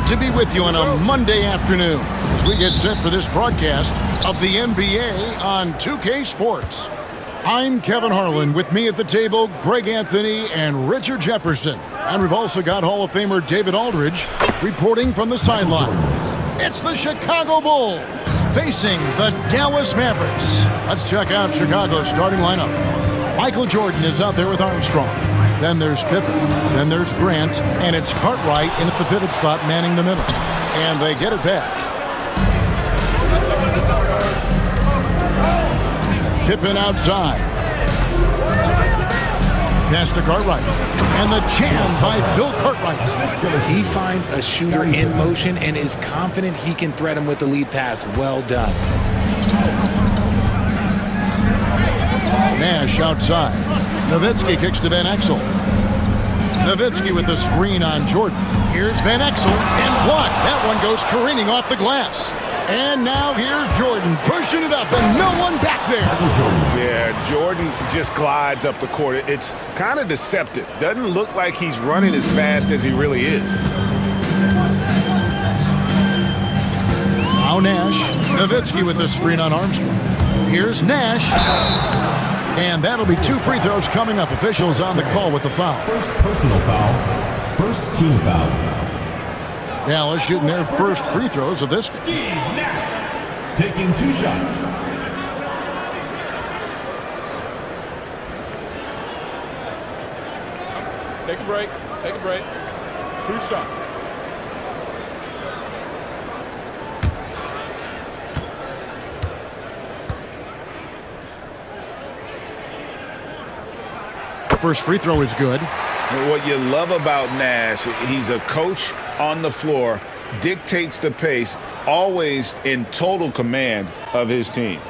to be with you on a Monday afternoon as we get set for this broadcast of the NBA on 2K Sports. I'm Kevin Harlan. With me at the table, Greg Anthony and Richard Jefferson. And we've also got Hall of Famer David Aldridge reporting from the sidelines. It's the Chicago Bulls facing the Dallas Mavericks. Let's check out Chicago's starting lineup. Michael Jordan is out there with Armstrong. Then there's Pippen. Then there's Grant. And it's Cartwright in at the pivot spot manning the middle. And they get it back. Pippen outside. Pass to Cartwright. And the jam by Bill Cartwright. He finds a shooter in motion and is confident he can thread him with the lead pass. Well done. Nash outside. Nowitzki kicks to Van Exel. Nowitzki with the screen on Jordan. Here's Van Exel and blocked. That one goes careening off the glass. And now here's Jordan pushing it up and no one back there. Yeah, Jordan just glides up the court. It's kind of deceptive. Doesn't look like he's running as fast as he really is. Now Nash. Nowitzki with the screen on Armstrong. Here's Nash. And that'll be 2 free throws coming up. Officials on the call with the foul. First personal foul. First team foul. Dallas shooting their first free throws of this. Steve Nash taking 2 shots. Take a break. Take a break. 2 shots. First free throw is good. What you love about Nash, he's a coach on the floor, dictates the pace, always in total command of his team.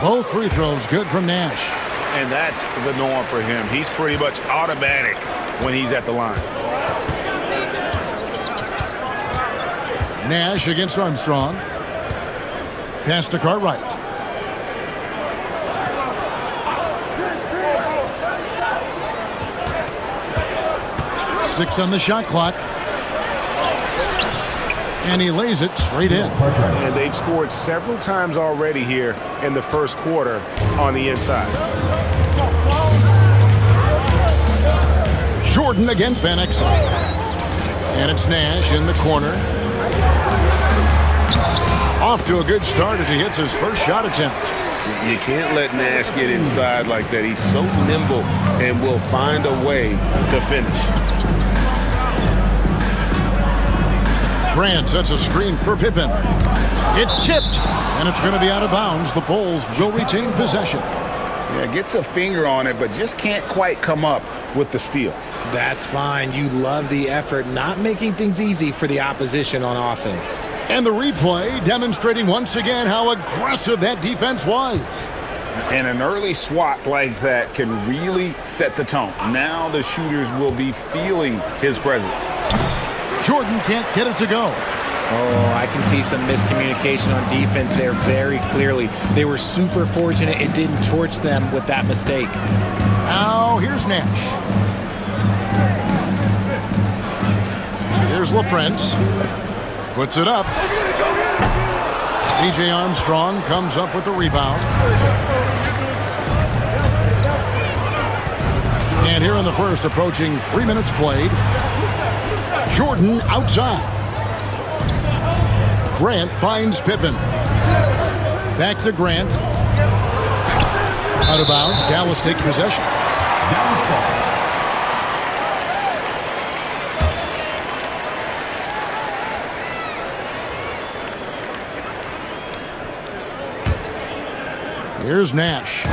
Both free throws good from Nash. And that's the norm for him. He's pretty much automatic when he's at the line. Nash against Armstrong. Pass to Cartwright. Six on the shot clock. And he lays it straight in. And they've scored several times already here in the first quarter on the inside. Jordan against Van Exel. And it's Nash in the corner. Off to a good start as he hits his first shot attempt. You can't let Nash get inside like that. He's so nimble and will find a way to finish. Grant sets a screen for Pippen. It's tipped, and it's going to be out of bounds. The Bulls will retain possession. Yeah, gets a finger on it, but just can't quite come up with the steal. That's fine. You love the effort, not making things easy for the opposition on offense. And the replay demonstrating once again how aggressive that defense was. And an early swat like that can really set the tone. Now the shooters will be feeling his presence. Jordan can't get it to go. Oh, I can see some miscommunication on defense there very clearly. They were super fortunate it didn't torch them with that mistake. Now here's Nash. Here's LaFrance. Puts it up. DJ Armstrong comes up with the rebound. And here in the first, approaching 3 minutes played. Jordan outside. Grant finds Pippen. Back to Grant. Out of bounds. Dallas takes possession. Dallas ball. Here's Nash.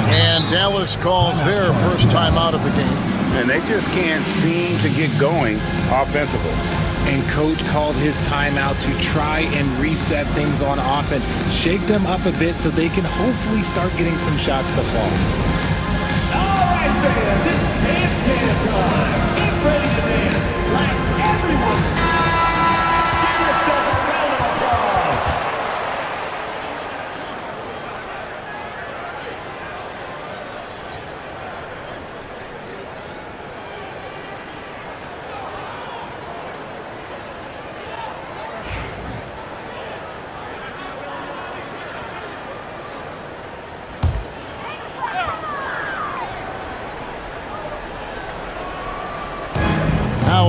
And Dallas calls their first time out of the game. And they just can't seem to get going offensively. And coach called his timeout to try and reset things on offense. Shake them up a bit so they can hopefully start getting some shots to fall. All right, fans, it's dance time. Get ready to dance like everyone. Give yourself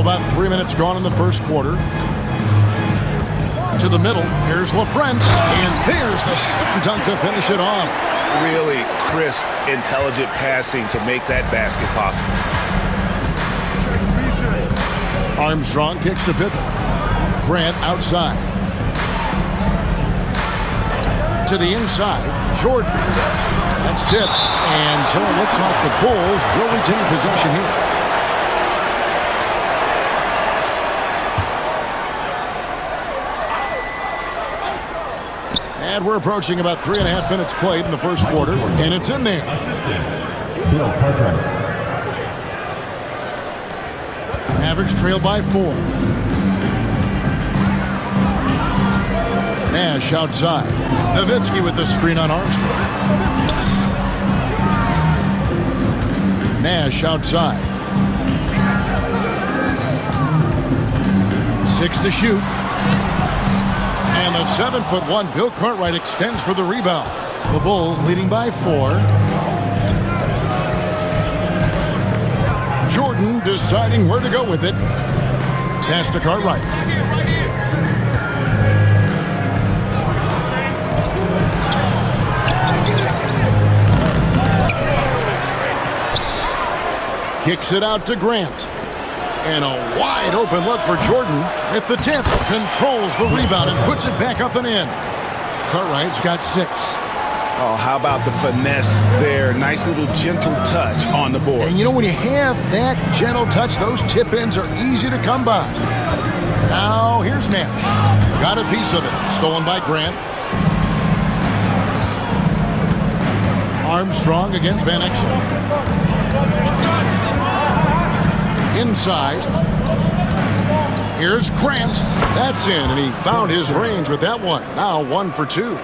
about 3 minutes gone in the first quarter. To the middle. Here's LaFrance. And there's the slam dunk to finish it off. Really crisp, intelligent passing to make that basket possible. Armstrong kicks to Pippen. Grant outside. To the inside. Jordan. That's tipped. And so it looks like the Bulls will retain possession here. And we're approaching about 3.5 minutes played in the first quarter. And it's in there. Assistant, Bill Cartwright. Mavericks trail by 4. Nash outside. Nowitzki with the screen on Armstrong. Nash outside. 6 to shoot. And the 7'1" Bill Cartwright extends for the rebound. The Bulls leading by 4. Jordan deciding where to go with it. Pass to Cartwright. Kicks it out to Grant. And a wide open look for Jordan at the tip. Controls the rebound and puts it back up and in. Cartwright's got 6. Oh, how about the finesse there? Nice little gentle touch on the board. And you know, when you have that gentle touch, those tip-ins are easy to come by. Now, here's Nash. Got a piece of it. Stolen by Grant. Armstrong against Van Exel. Inside. Here's Grant. That's in, and he found his range with that one. Now 1 for 2.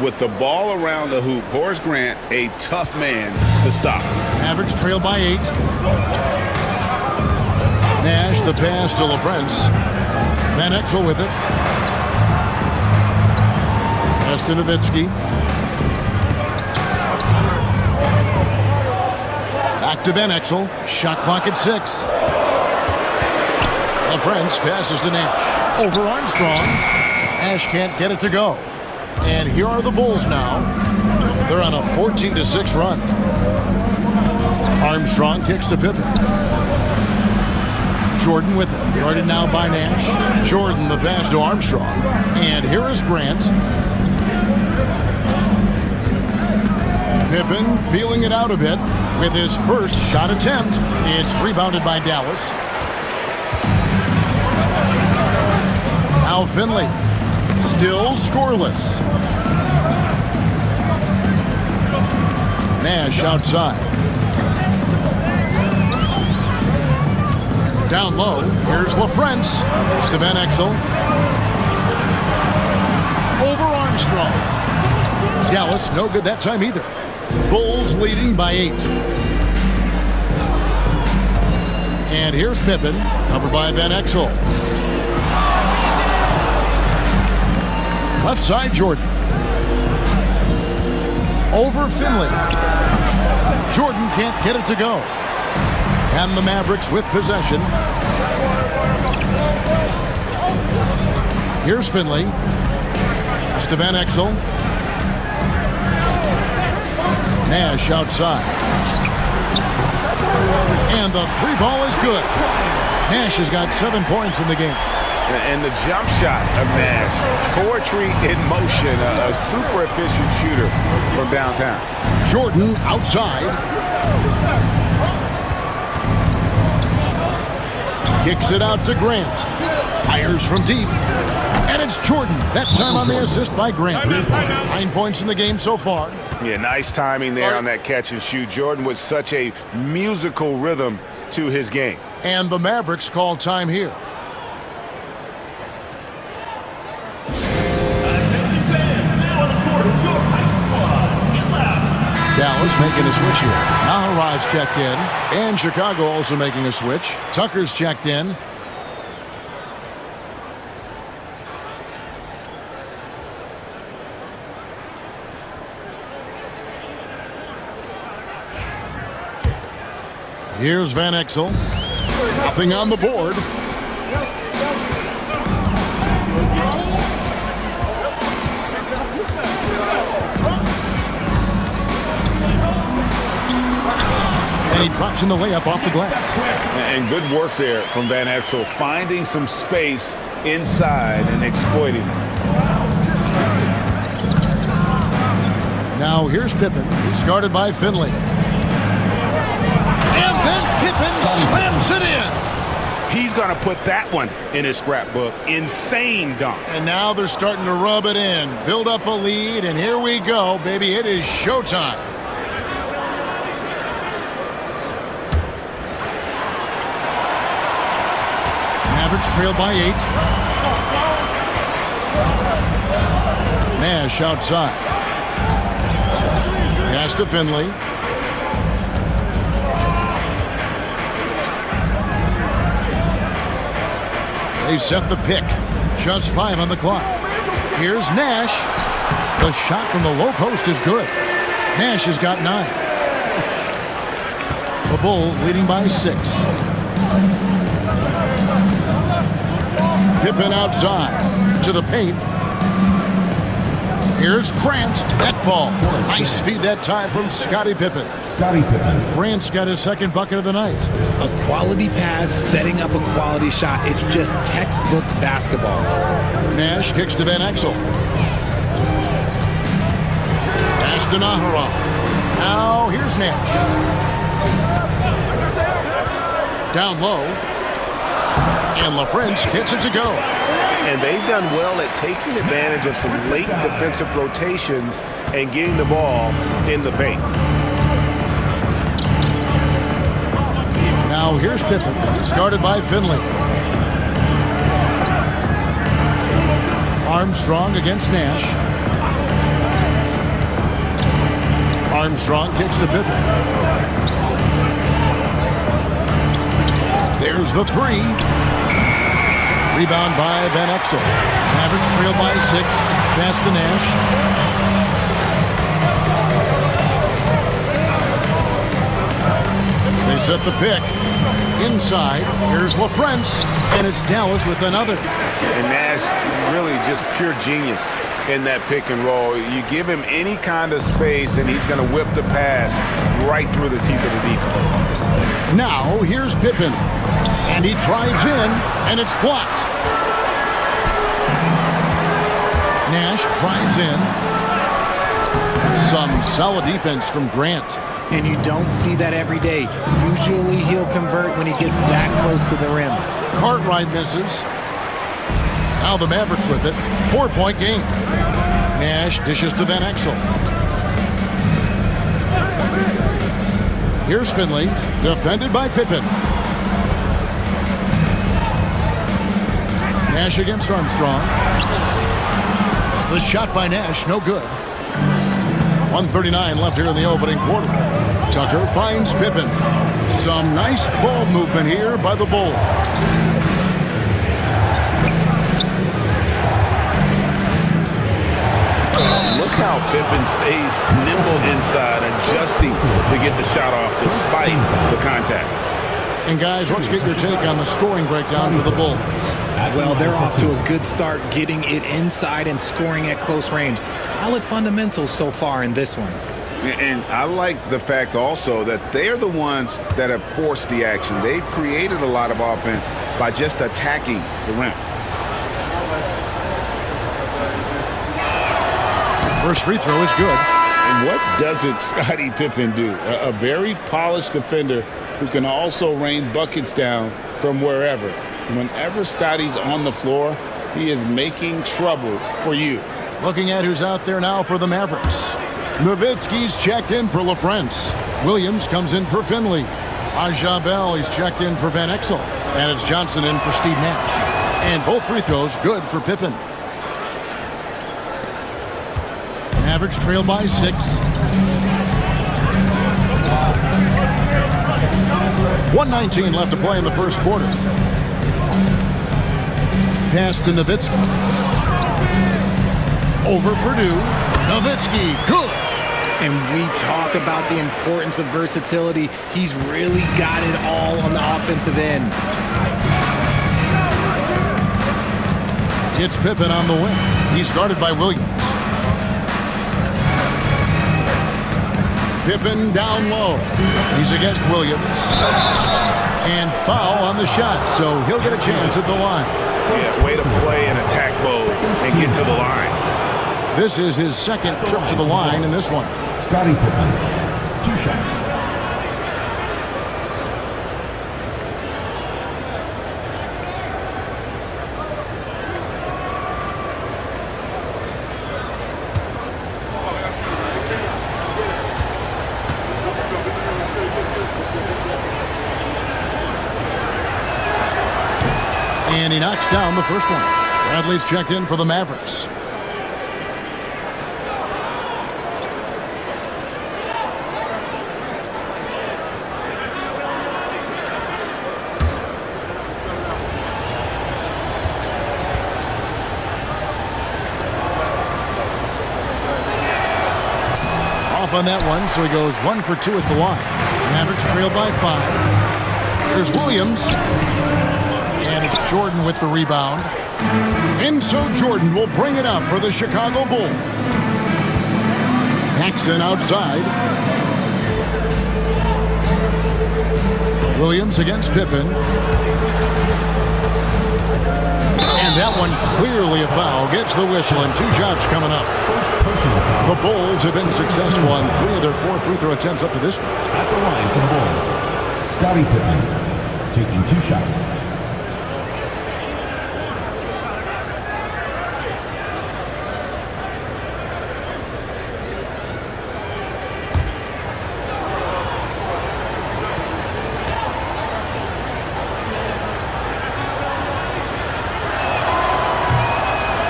With the ball around the hoop, Horace Grant, a tough man to stop. Mavericks trail by 8. Nash, the pass to LaFrance. Van Exel with it. Pass to Nowitzki. Back to Van Exel. Shot clock at 6. LaFrance passes to Nash. Over Armstrong. Nash can't get it to go. And here are the Bulls now. They're on a 14-6 run. Armstrong kicks to Pippen. Jordan with it. Guarded now by Nash. Jordan the pass to Armstrong. And here is Grant. Pippen feeling it out a bit with his first shot attempt. It's rebounded by Dallas. Now Finley. Still scoreless. Nash outside. Down low. Here's LaFrance. It's to Van Exel. Over Armstrong. Dallas, no good that time either. Bulls leading by 8. And here's Pippen, covered by Van Exel. Left side, Jordan. Over Finley. Jordan can't get it to go. And the Mavericks with possession. Here's Finley. It's to Van Exel. Nash outside. And the 3 ball is good. Nash has got 7 points in the game. And the jump shot of Nash. Poetry in motion. A super efficient shooter from downtown. Jordan outside. Kicks it out to Grant. Fires from deep. And it's Jordan. That time on the assist by Grant. 9 points in the game so far. Yeah, nice timing there on that catch and shoot. Jordan was such a musical rhythm to his game. And the Mavericks call time here. Dallas making a switch here. Naharaj's checked in. And Chicago also making a switch. Tucker's checked in. Here's Van Exel. Nothing on the board. And he drops in the layup off the glass. And good work there from Van Exel, finding some space inside and exploiting it. Now here's Pippen. He's guarded by Finley. And then Pippen slams it in. He's going to put that one in his scrapbook. Insane dunk. And now they're starting to rub it in. Build up a lead, and here we go, baby. It is showtime. Mavericks trail by 8. Nash outside. Pass to Finley. They set the pick. Just 5 on the clock. Here's Nash. The shot from the low post is good. Nash has got 9. The Bulls leading by 6. Pippen outside to the paint. Here's Grant. That falls. Nice feed that time from Scottie Pippen. Grant's got his second bucket of the night. A quality pass, setting up a quality shot. It's just textbook basketball. Nash kicks to Van Exel. Pass to Naharov. Now here's Nash. Down low. And LaFrance gets it to go. And they've done well at taking advantage of some late defensive rotations and getting the ball in the paint. Now here's Pippen. He's guarded by Finley. Armstrong against Nash. Armstrong kicks to Pippen. There's the 3. Rebound by Van Exel. Mavericks trail by 6. Pass to Nash. They set the pick. Inside, here's LaFrance. And it's Dallas with another. And Nash really just pure genius in that pick and roll. You give him any kind of space and he's going to whip the pass right through the teeth of the defense. Now here's Pippen. And he drives in, and it's blocked. Nash drives in. Some solid defense from Grant. And you don't see that every day. Usually he'll convert when he gets that close to the rim. Cartwright misses. Now the Mavericks with it. 4-point game. Nash dishes to Van Exel. Here's Finley, defended by Pippen. Nash against Armstrong. The shot by Nash, no good. 1:39 left here in the opening quarter. Tucker finds Pippen. Some nice ball movement here by the Bulls. Look how Pippen stays nimble inside, adjusting to get the shot off despite the contact. And guys, let's get your take on the scoring breakdown for the Bulls. Well, they're off to a good start getting it inside and scoring at close range. Solid fundamentals so far in this one. And I like the fact also that they're the ones that have forced the action. They've created a lot of offense by just attacking the rim. First free throw is good. And what doesn't Scottie Pippen do? A very polished defender who can also rain buckets down from wherever. Whenever Scottie's on the floor, he is making trouble for you. Looking at who's out there now for the Mavericks. Nowitzki's checked in for LaFrance. Williams comes in for Finley. Aja Bell, he's checked in for Van Exel. And it's Johnson in for Steve Nash. And both free throws good for Pippen. Mavericks trail by 6. 1:19 left to play in the first quarter. Pass to Nowitzki. Over Purdue. Nowitzki, good. And we talk about the importance of versatility. He's really got it all on the offensive end. It's Pippen on the wing. He's guarded by Williams. Pippen down low. He's against Williams. And foul on the shot, so he'll get a chance at the line. Yeah, way to play in attack mode and get to the line. This is his second trip to the line in this one. Scottie Pippen, 2 shots. And he knocks down the first one. Bradley's checked in for the Mavericks. Off on that one, so he goes 1 for 2 at the line. Mavericks trail by 5. There's Williams. And it's Jordan with the rebound. And so Jordan will bring it up for the Chicago Bulls. Paxson outside. Williams against Pippen. And that one clearly a foul. Gets the whistle and 2 shots coming up. The Bulls have been successful on 3 of their 4 free throw attempts up to this point. At the line for the Bulls, Scottie Pippen, taking 2 shots.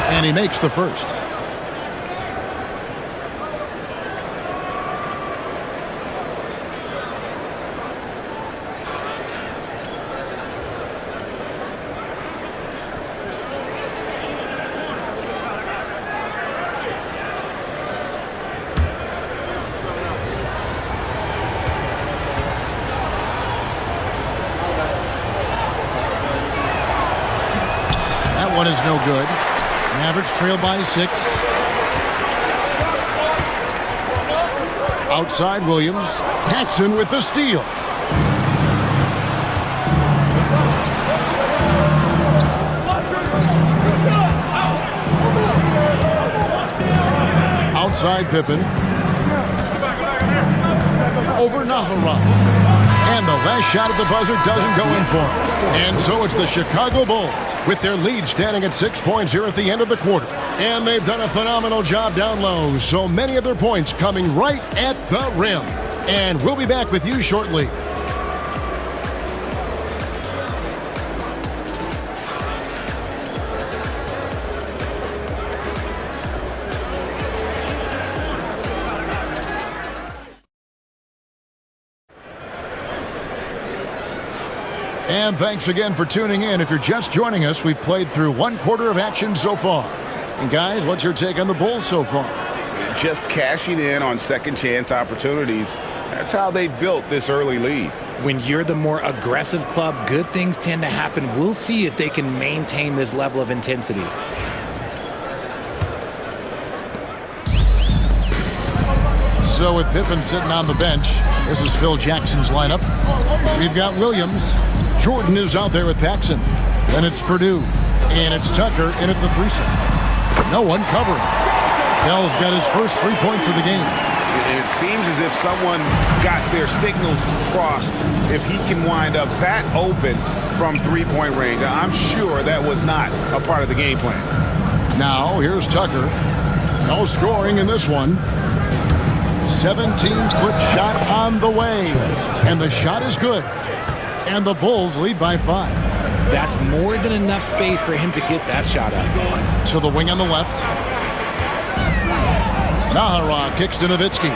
And he makes the first. That one is no good. Mavericks trail by 6. Outside Williams. Paxson with the steal. Outside Pippen. Over Nahara. And the last shot at the buzzer doesn't go in for him. And so it's the Chicago Bulls with their lead standing at 6 points here at the end of the quarter. And they've done a phenomenal job down low. So many of their points coming right at the rim. And we'll be back with you shortly. And thanks again for tuning in. If you're just joining us, we've played through 1 quarter of action so far. And guys, what's your take on the Bulls so far? Just cashing in on second chance opportunities. That's how they built this early lead. When you're the more aggressive club, good things tend to happen. We'll see if they can maintain this level of intensity. So with Pippen sitting on the bench, this is Phil Jackson's lineup. We've got Williams. Jordan is out there with Paxson. Then it's Purdue. And it's Tucker in at the 3-set. No one covering. Bell's got his first 3 points of the game. It seems as if someone got their signals crossed. If he can wind up that open from 3-point range, I'm sure that was not a part of the game plan. Now, here's Tucker. No scoring in this one. 17-foot shot on the way. And the shot is good. And the Bulls lead by 5. That's more than enough space for him to get that shot up. To the wing on the left. Nahara kicks to Nowitzki.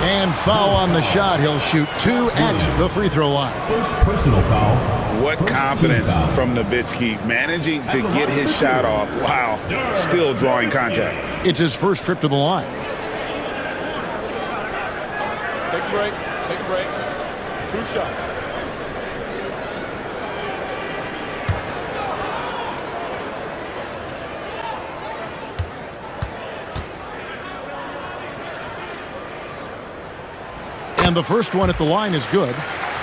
And foul on the shot. He'll shoot 2 at the free throw line. First personal foul. What First confidence team foul. from Nowitzki, managing to get his shot off while still drawing contact. It's his first trip to the line. Take a break. Take a break. 2 shots. And the first one at the line is good.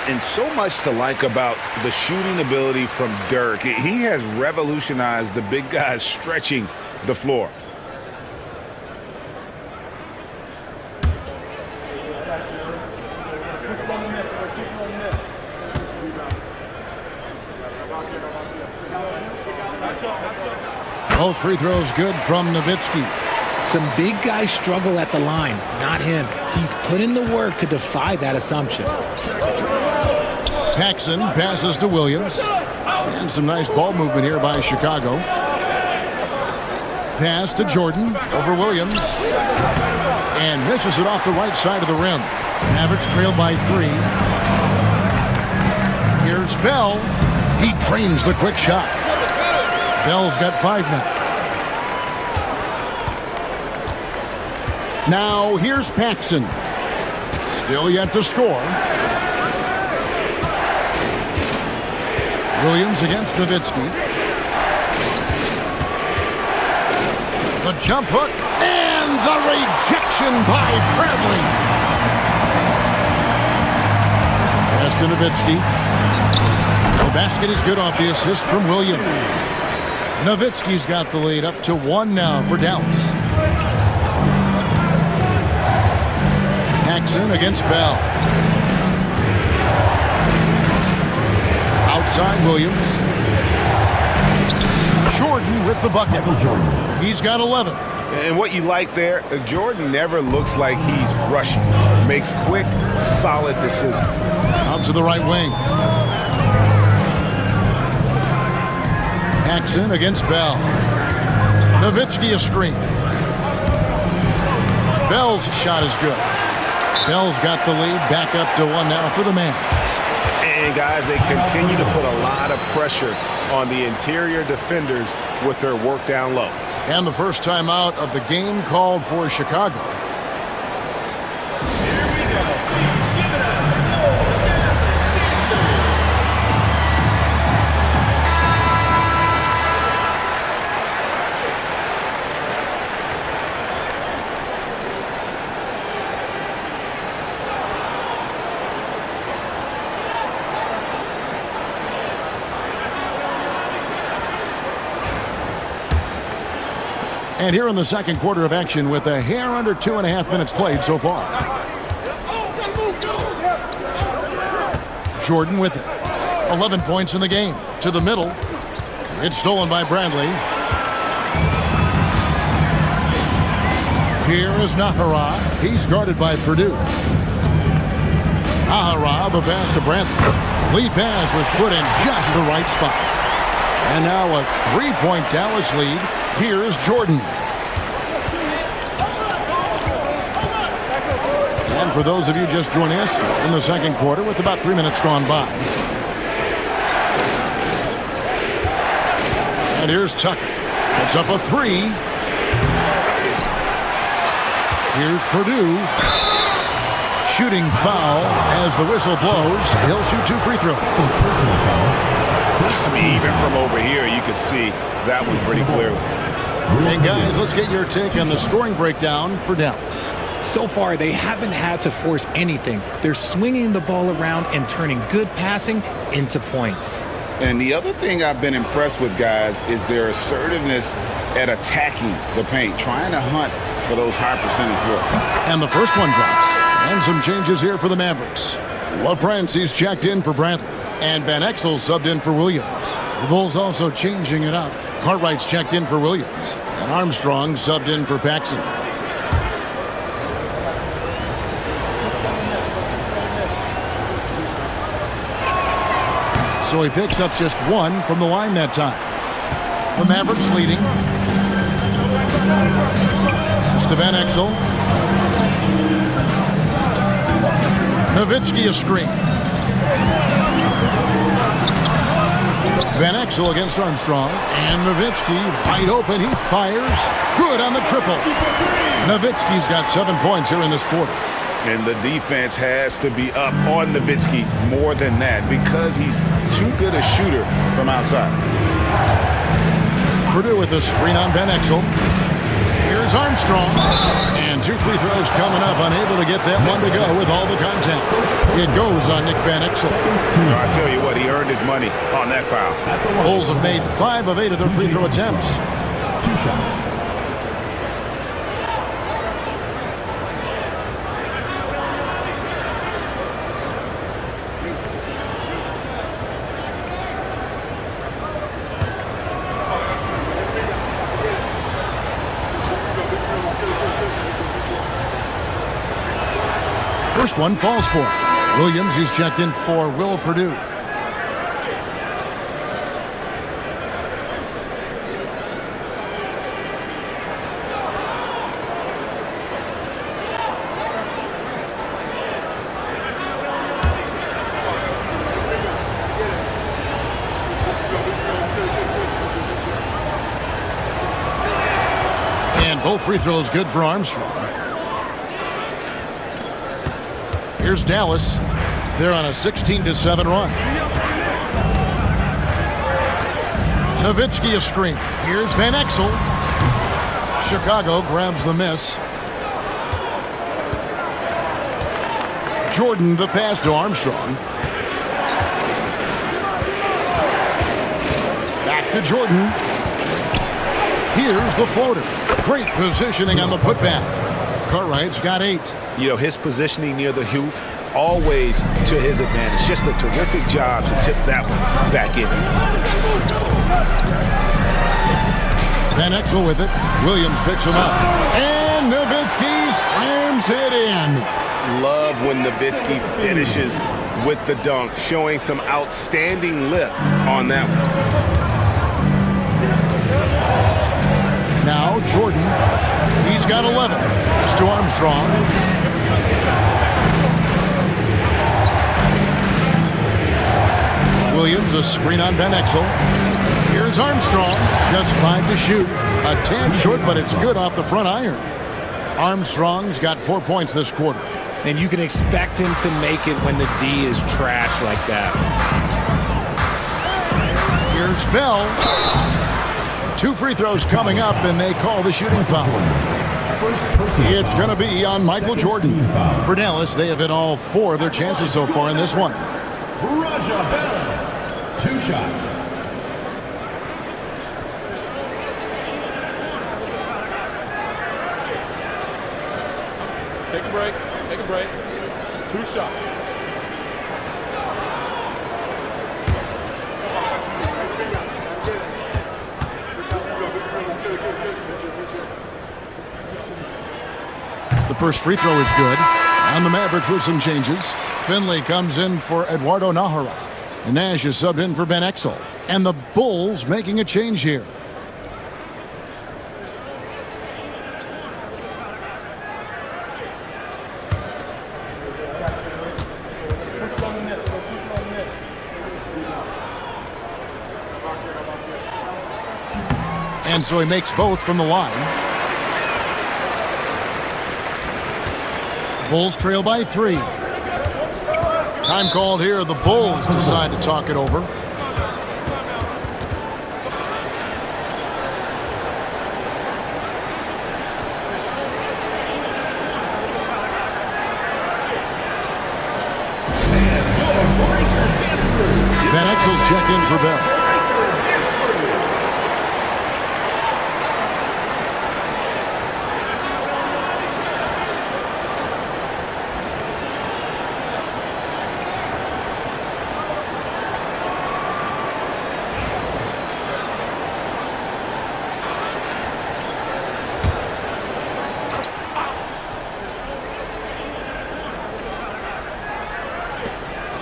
And so much to like about the shooting ability from Dirk. He has revolutionized the big guys stretching the floor. Both free throws good from Nowitzki. Some big guys struggle at the line, not him. He's put in the work to defy that assumption. Paxson passes to Williams. And some nice ball movement here by Chicago. Pass to Jordan over Williams. And misses it off the right side of the rim. Mavericks trail by 3. Here's Bell. He drains the quick shot. Bell's got 5 now. Now here's Paxson. Still yet to score. Williams against Nowitzki. The jump hook and the rejection by Bradley. Pass to Nowitzki. The basket is good off the assist from Williams. Nowitzki's got the lead up to 1 now for Dallas. Paxson against Bell. Outside Williams. Jordan with the bucket. He's got 11. And what you like there, Jordan never looks like he's rushing. Makes quick, solid decisions. Out to the right wing. Paxson against Bell. Nowitzki a screen. Bell's shot is good. Bell's got the lead, back up to 1 now for the Mavs. And guys, they continue to put a lot of pressure on the interior defenders with their work down low. And the first timeout of the game called for Chicago. And here in the second quarter of action with a hair under 2.5 minutes played so far. Jordan with it. 11 points in the game. To the middle. It's stolen by Bradley. Here is Nahara. He's guarded by Purdue. Nahara, the pass to Bradley. Lead pass was put in just the right spot. And now a 3-point Dallas lead. Here's Jordan. And for those of you just joining us in the second quarter with about 3 minutes gone by. And here's Tucker. It's up a 3. Here's Purdue. Shooting foul as the whistle blows. He'll shoot 2 free throws. I mean, even from over here, you could see that one pretty clearly. And guys, let's get your take on the scoring breakdown for Dallas. So far, they haven't had to force anything. They're swinging the ball around and turning good passing into points. And the other thing I've been impressed with, guys, is their assertiveness at attacking the paint, trying to hunt for those high percentage looks. And the first one drops. And some changes here for the Mavericks. LaFrancis checked in for Bradley. And Van Exel subbed in for Williams. The Bulls also changing it up. Cartwright's checked in for Williams. And Armstrong subbed in for Paxson. So he picks up just 1 from the line that time. The Mavericks leading. It's to Van Exel. Nowitzki a screen. Van Exel against Armstrong. And Nowitzki wide open. He fires. Good on the triple. Nowitzki's got 7 points here in this quarter. And the defense has to be up on Nowitzki more than that because he's too good a shooter from outside. Purdue with a screen on Van Exel. Here's Armstrong. And 2 free throws coming up. Unable to get that one to go with all the contact. It goes on Nick Van Exel. I tell you what, he earned his money on that foul. Bulls have made 5 of 8 of their free throw attempts. 2 shots. First one falls for him. Williams, he's checked in for Will Purdue. And both free throws good for Armstrong. Here's Dallas. They're on a 16-7 run. Nowitzki a screen. Here's Van Exel. Chicago grabs the miss. Jordan the pass to Armstrong. Back to Jordan. Here's the floater. Great positioning on the putback. Cartwright's got 8. You know, his positioning near the hoop, always to his advantage. Just a terrific job to tip that one back in. Van Exel with it. Williams picks him up. And Nowitzki slams it in. Love when Nowitzki finishes with the dunk, showing some outstanding lift on that one. Now Jordan, he's got 11. Pass to Armstrong. Williams a screen on Van Exel. Here's Armstrong, just 5 to shoot. A tad short, but it's good off the front iron. Armstrong's got 4 points this quarter. And you can expect him to make it when the D is trash like that. Here's Bell. 2 free throws coming up, and they call the shooting foul. It's going to be on Michael Jordan. For Dallas, they have hit all 4 of their chances so far in this one. Raja Bell. 2 shots. Take a break. Take a break. 2 shots. The first free throw is good. And the Mavericks with some changes. Finley comes in for Eduardo Nahara. And Nash is subbed in for Van Exel. And the Bulls making a change here. And so he makes both from the line. Bulls trail by 3. Time called here. The Bulls decide to talk it over. Van Exel's checked in for Bell.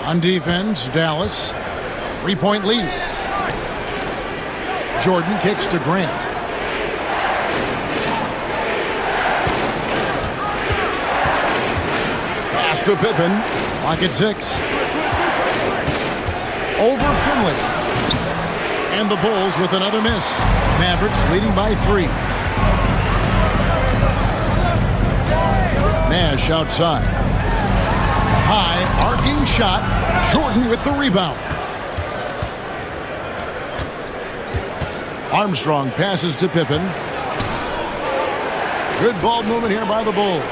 On defense, Dallas. 3-point lead. Jordan kicks to Grant. Pass to Pippen. Clock at 6. Over Finley. And the Bulls with another miss. Mavericks leading by 3. Nash outside. High, arcing shot. Jordan with the rebound. Armstrong passes to Pippen. Good ball movement here by the Bulls.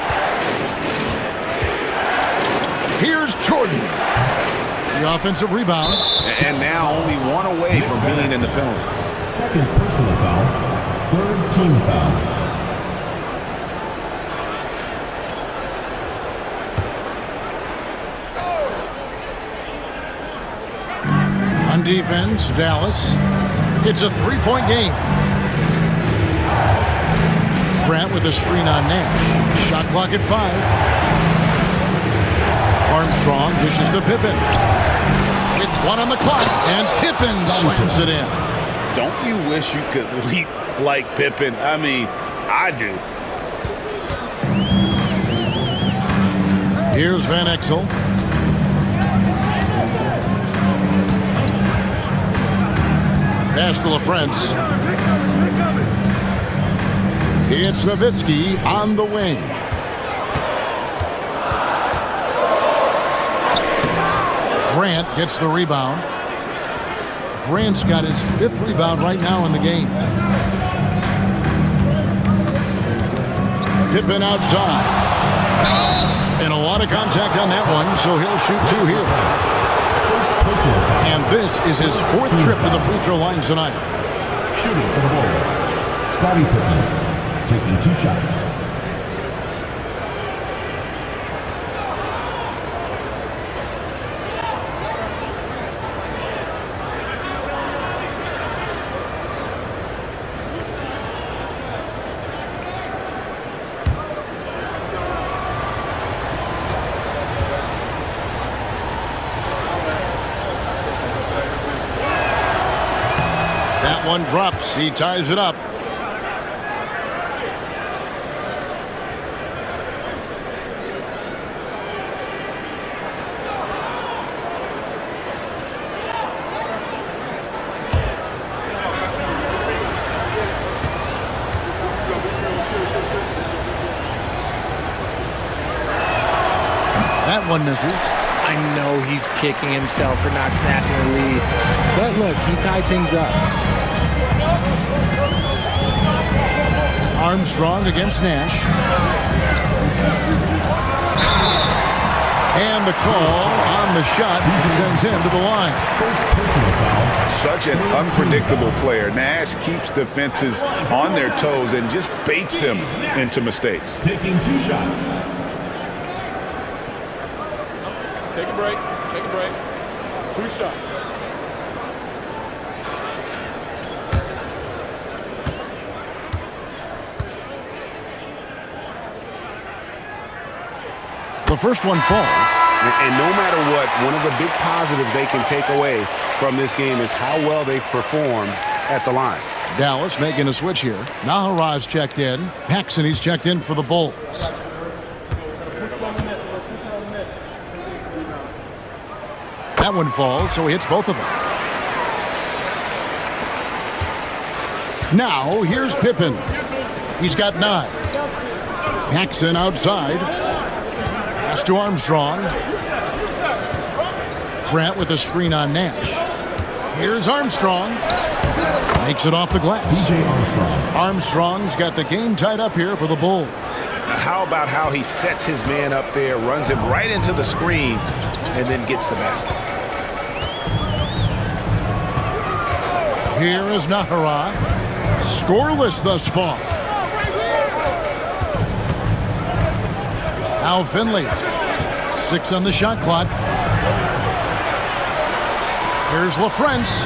Here's Jordan. The offensive rebound. And now only one away from being in the penalty. Second personal foul. Third team foul. On defense, Dallas. It's a 3-point game. Grant with a screen on Nash. Shot clock at 5. Armstrong dishes to Pippen. With 1 on the clock, and Pippen slams it in. Don't you wish you could leap like Pippen? I mean, I do. Here's Van Exel. Pass to LaFrance. It's Nowitzki on the wing. Grant gets the rebound. Grant's got his 5th rebound right now in the game. Pippen outside. And a lot of contact on that one, so he'll shoot 2 here. And this is his 4th trip to the free throw line tonight. Shooting for the Bulls. Scottie Pippen taking 2 shots. That one drops. He ties it up. That one misses. I know he's kicking himself for not snatching the lead. But look, he tied things up. Armstrong against Nash. And the call on the shot sends him to the line. Such an unpredictable player. Nash keeps defenses on their toes and just baits them into mistakes. Taking 2 shots. Take a break. Take a break. 2 shots. The first one falls. And no matter what, one of the big positives they can take away from this game is how well they perform at the line. Dallas making a switch here. Naharaj checked in. Paxson, checked in for the Bulls. That one falls, so he hits both of them. Now, here's Pippen. He's got 9. Paxson outside. Pass to Armstrong. Grant with a screen on Nash. Here's Armstrong. Makes it off the glass. DJ Armstrong. Armstrong's got the game tied up here for the Bulls. How about how he sets his man up there, runs him right into the screen, and then gets the basket. Here is Nahara. Scoreless thus far. Al Finley. 6 on the shot clock. Here's LaFrance.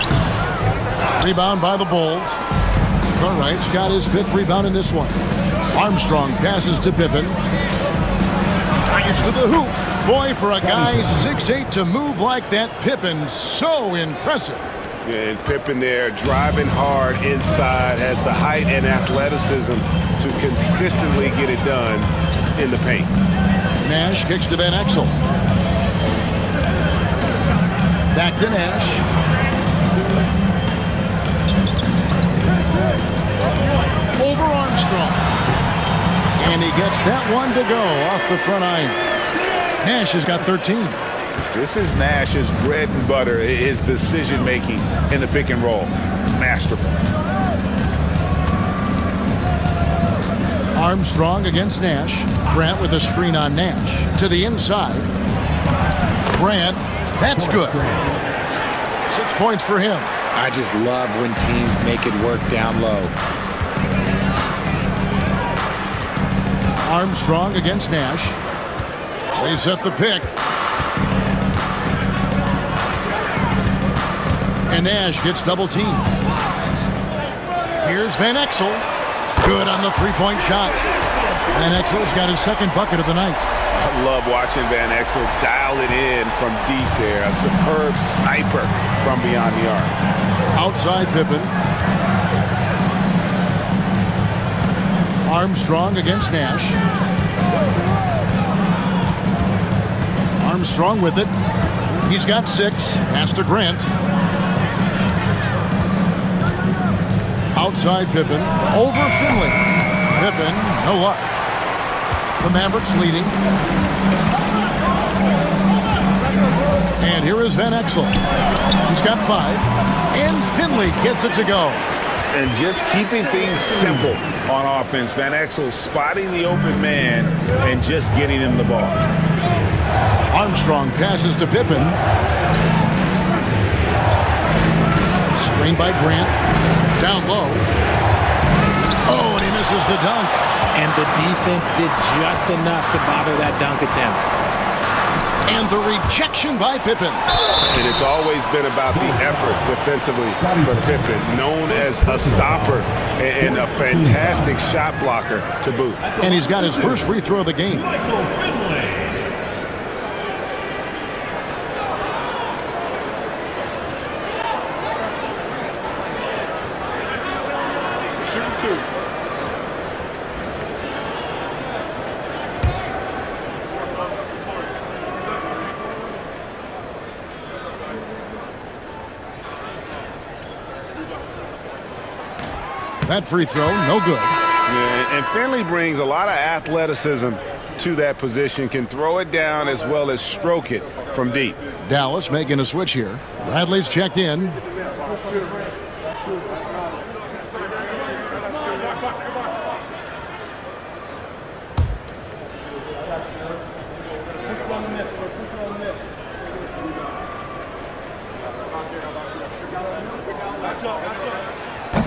Rebound by the Bulls. Cartwright's got his 5th rebound in this one. Armstrong passes to Pippen. Drives to the hoop. Boy, for a guy 6'8" to move like that, Pippen, so impressive. Yeah, and Pippen there driving hard inside, has the height and athleticism to consistently get it done in the paint. Nash kicks to Van Exel. Back to Nash. Over Armstrong. And he gets that one to go off the front iron. Nash has got 13. This is Nash's bread and butter, his decision-making in the pick and roll. Masterful. Armstrong against Nash. Grant with a screen on Nash. To the inside. Grant, that's good. 6 points for him. I just love when teams make it work down low. Armstrong against Nash. They set the pick. And Nash gets double teamed. Here's Van Exel. Good on the three-point shot. Van Exel's got his second bucket of the night. I love watching Van Exel dial it in from deep there. A superb sniper from beyond the arc. Outside Pippen. Armstrong against Nash. Armstrong with it. He's got 6. Pass to Grant. Outside Pippen. Over Finley. Pippen, no luck. The Mavericks leading. And here is Van Exel. He's got 5. And Finley gets it to go. And just keeping things simple on offense. Van Exel spotting the open man and just getting him the ball. Armstrong passes to Pippen. Screened by Grant. Down low. Oh, and he misses the dunk. And the defense did just enough to bother that dunk attempt. And the rejection by Pippen. And it's always been about the effort defensively for Pippen, known as a stopper and a fantastic shot blocker to boot. And he's got his first free throw of the game. Shooting 2. That free throw, no good. Yeah, and Finley brings a lot of athleticism to that position, can throw it down as well as stroke it from deep. Dallas making a switch here. Bradley's checked in.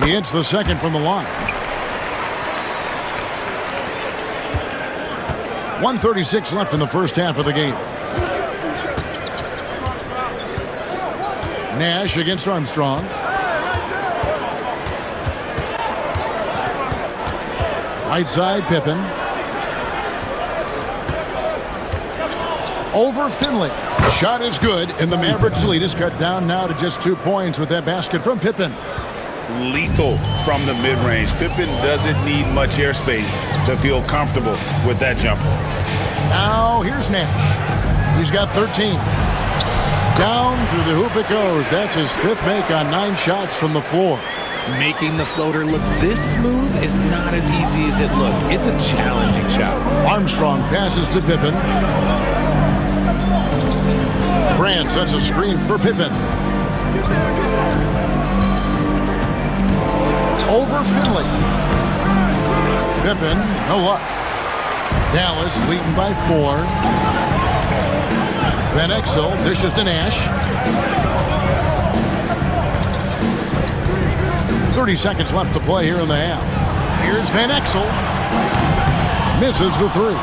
He hits the second from the line. 1:36 left in the first half of the game. Nash against Armstrong. Right side, Pippen. Over Finley. Shot is good, and the Mavericks lead is cut down now to just 2 points with that basket from Pippen. Lethal from the mid-range. Pippen doesn't need much airspace to feel comfortable with that jumper. Now here's Nash. He's got 13. Down through the hoop it goes. That's his 5th make on 9 shots from the floor. Making the floater look this smooth is not as easy as it looked. It's a challenging shot. Armstrong passes to Pippen. Grant sets a screen for Pippen. Over Finley. Pippen, no luck. Dallas leading by 4. Van Exel dishes to Nash. 30 seconds left to play here in the half. Here's Van Exel. Misses the 3.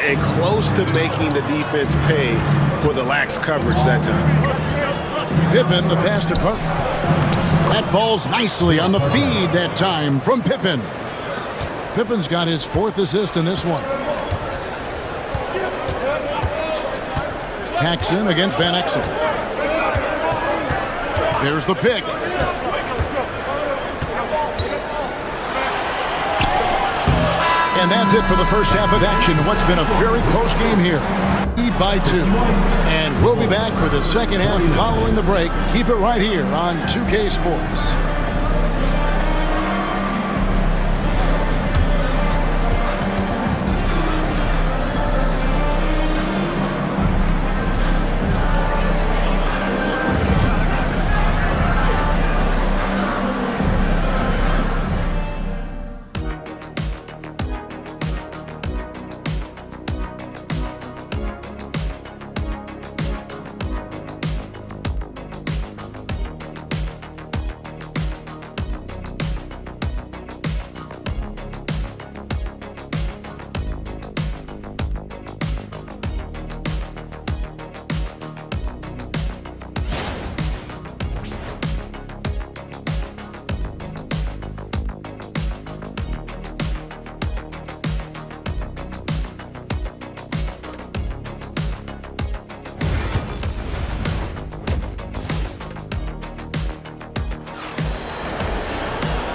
And close to making the defense pay for the lax coverage that time. Pippen, the pass to Carter. That falls nicely on the feed that time from Pippen. Pippen's got his 4th assist in this one. Paxson against Van Exel. There's the pick. And that's it for the first half of action. What's been a very close game here. By 2. And we'll be back for the second half following the break. Keep it right here on 2K Sports.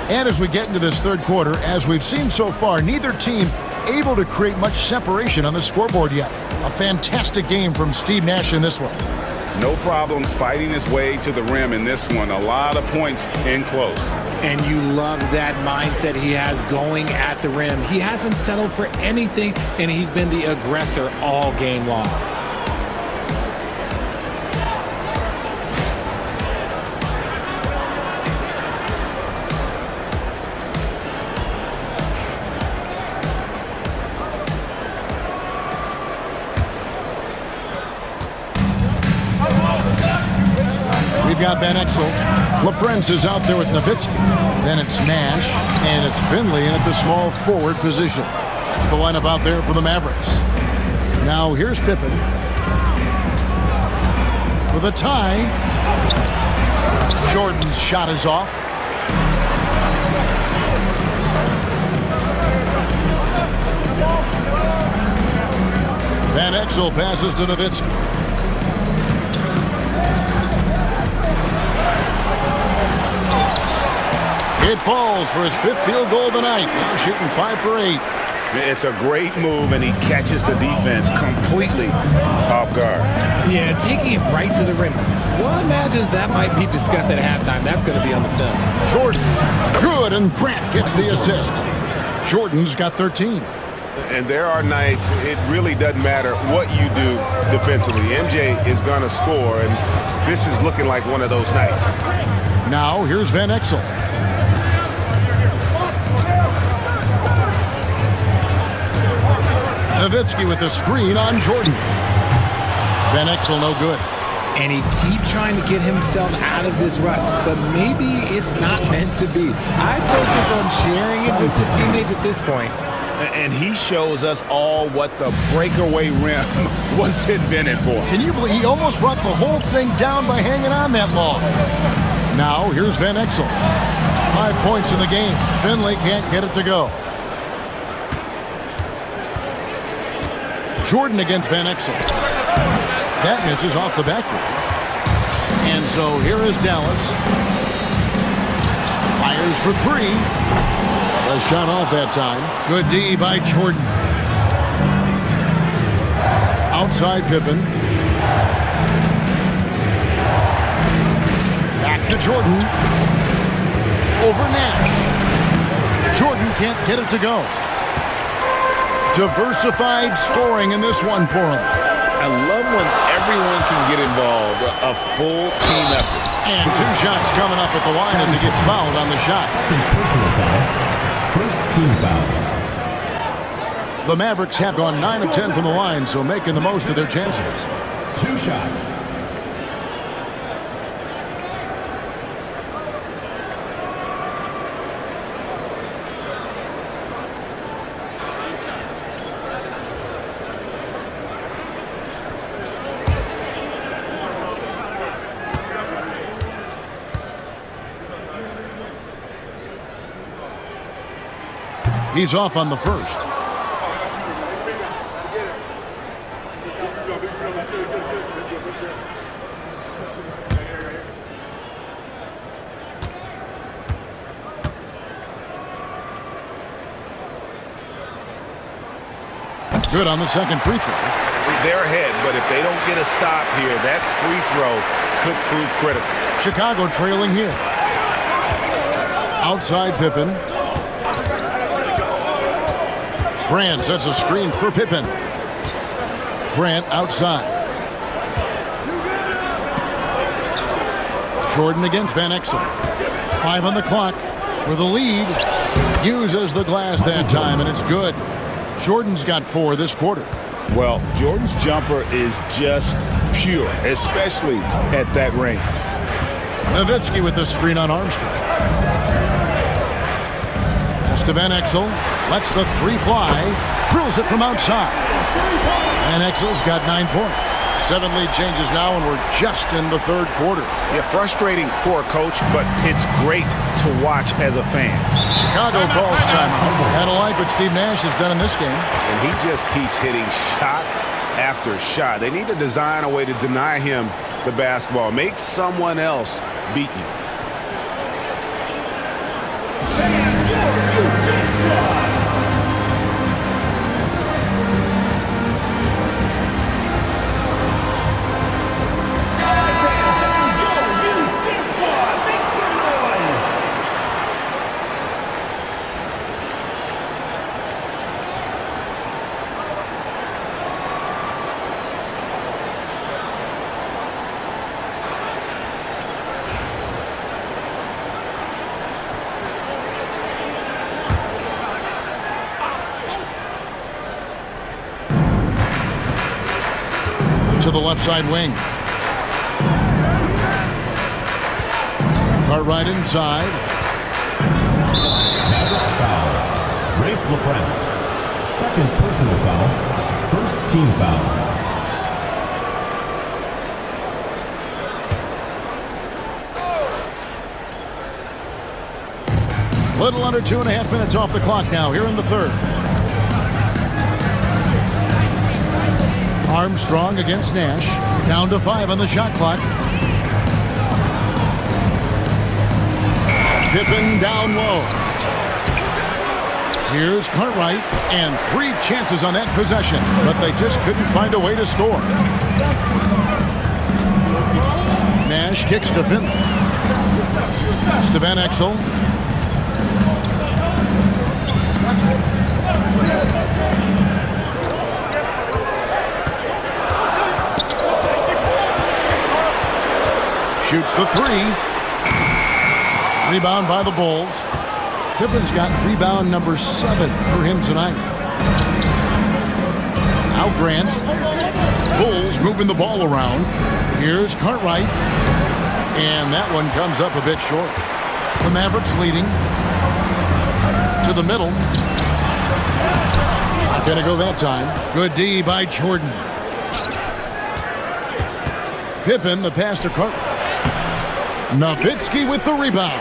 And as we get into this third quarter, as we've seen so far, neither team able to create much separation on the scoreboard yet. A fantastic game from Steve Nash in this one. No problems fighting his way to the rim in this one. A lot of points in close. And you love that mindset he has going at the rim. He hasn't settled for anything, and he's been the aggressor all game long. We've got Van Exel. LaFrance is out there with Nowitzki. Then it's Nash, and it's Finley in at the small forward position. That's the lineup out there for the Mavericks. Now here's Pippen. For the tie. Jordan's shot is off. Van Exel passes to Nowitzki. It falls for his 5th field goal of the night. Now shooting 5 for 8. It's a great move, and he catches the defense completely off guard. Yeah, taking it right to the rim. One imagines that might be discussed at halftime. That's going to be on the film. Jordan, good, and Grant gets the assist. Jordan's got 13. And there are nights it really doesn't matter what you do defensively. MJ is going to score, and this is looking like one of those nights. Now here's Van Exel. Nowitzki with the screen on Jordan. Van Exel no good. And he keeps trying to get himself out of this rut, but maybe it's not meant to be. I'd focus on sharing it with his teammates at this point. And he shows us all what the breakaway rim was invented for. Can you believe he almost brought the whole thing down by hanging on that long? Now here's Van Exel. 5 points in the game. Finley can't get it to go. Jordan against Van Exel. That misses off the backboard. And so here is Dallas. Fires for 3. A shot off that time. Good D by Jordan. Outside Pippen. Back to Jordan. Over Nash. Jordan can't get it to go. Diversified scoring in this one for him. I love when everyone can get involved, a full team effort. And 2 shots coming up at the line as he gets fouled on the shot. Personal foul. First team foul. The Mavericks have gone 9 of 10 from the line, so making the most of their chances. 2 shots. He's off on the first. Good on the second free throw. They're ahead, but if they don't get a stop here, that free throw could prove critical. Chicago trailing here. Outside Pippen. Grant sets a screen for Pippen. Grant outside. Jordan against Van Exel. 5 on the clock for the lead. Uses the glass that time, and it's good. Jordan's got 4 this quarter. Well, Jordan's jumper is just pure, especially at that range. Nowitzki with the screen on Armstrong. Pass to Van Exel. Lets the 3 fly. Drills it from outside. Van Exel's got 9 points. 7 lead changes now, and we're just in the third quarter. Yeah, frustrating for a coach, but it's great to watch as a fan. Chicago calls timeout. Kind of like what Steve Nash has done in this game. And he just keeps hitting shot after shot. They need to design a way to deny him the basketball. Make someone else beat you. To the left side wing. Cartwright inside. Mavericks foul. Rafe LaFrance. Second personal foul. First team foul. Little under 2.5 minutes off the clock now here in the third. Armstrong against Nash. Down to 5 on the shot clock. Pippen down low. Here's Cartwright, and 3 chances on that possession, but they just couldn't find a way to score. Nash kicks to Finley. Pass to Van Exel. Shoots the 3. Rebound by the Bulls. Pippen's got rebound number 7 for him tonight. Now Grant. Bulls moving the ball around. Here's Cartwright. And that one comes up a bit short. The Mavericks leading. To the middle. Not gonna go that time. Good D by Jordan. Pippen, the pass to Cartwright. Nowitzki with the rebound.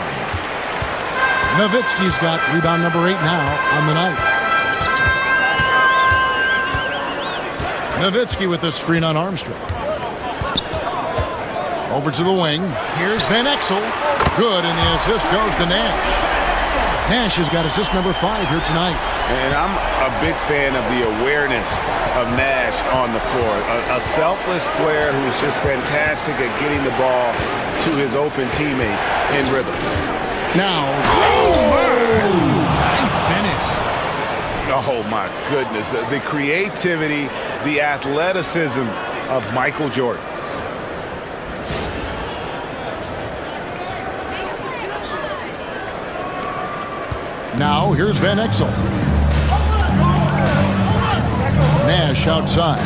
Nowitzki's got rebound number 8 now on the night. Nowitzki with the screen on Armstrong. Over to the wing. Here's Van Exel. Good, and the assist goes to Nash. Nash has got assist number 5 here tonight. And I'm a big fan of the awareness of Nash on the floor. A selfless player who's just fantastic at getting the ball to his open teammates in rhythm. Now, Nice finish. Oh, my goodness. The creativity, the athleticism of Michael Jordan. now here's Van Exel. Nash outside.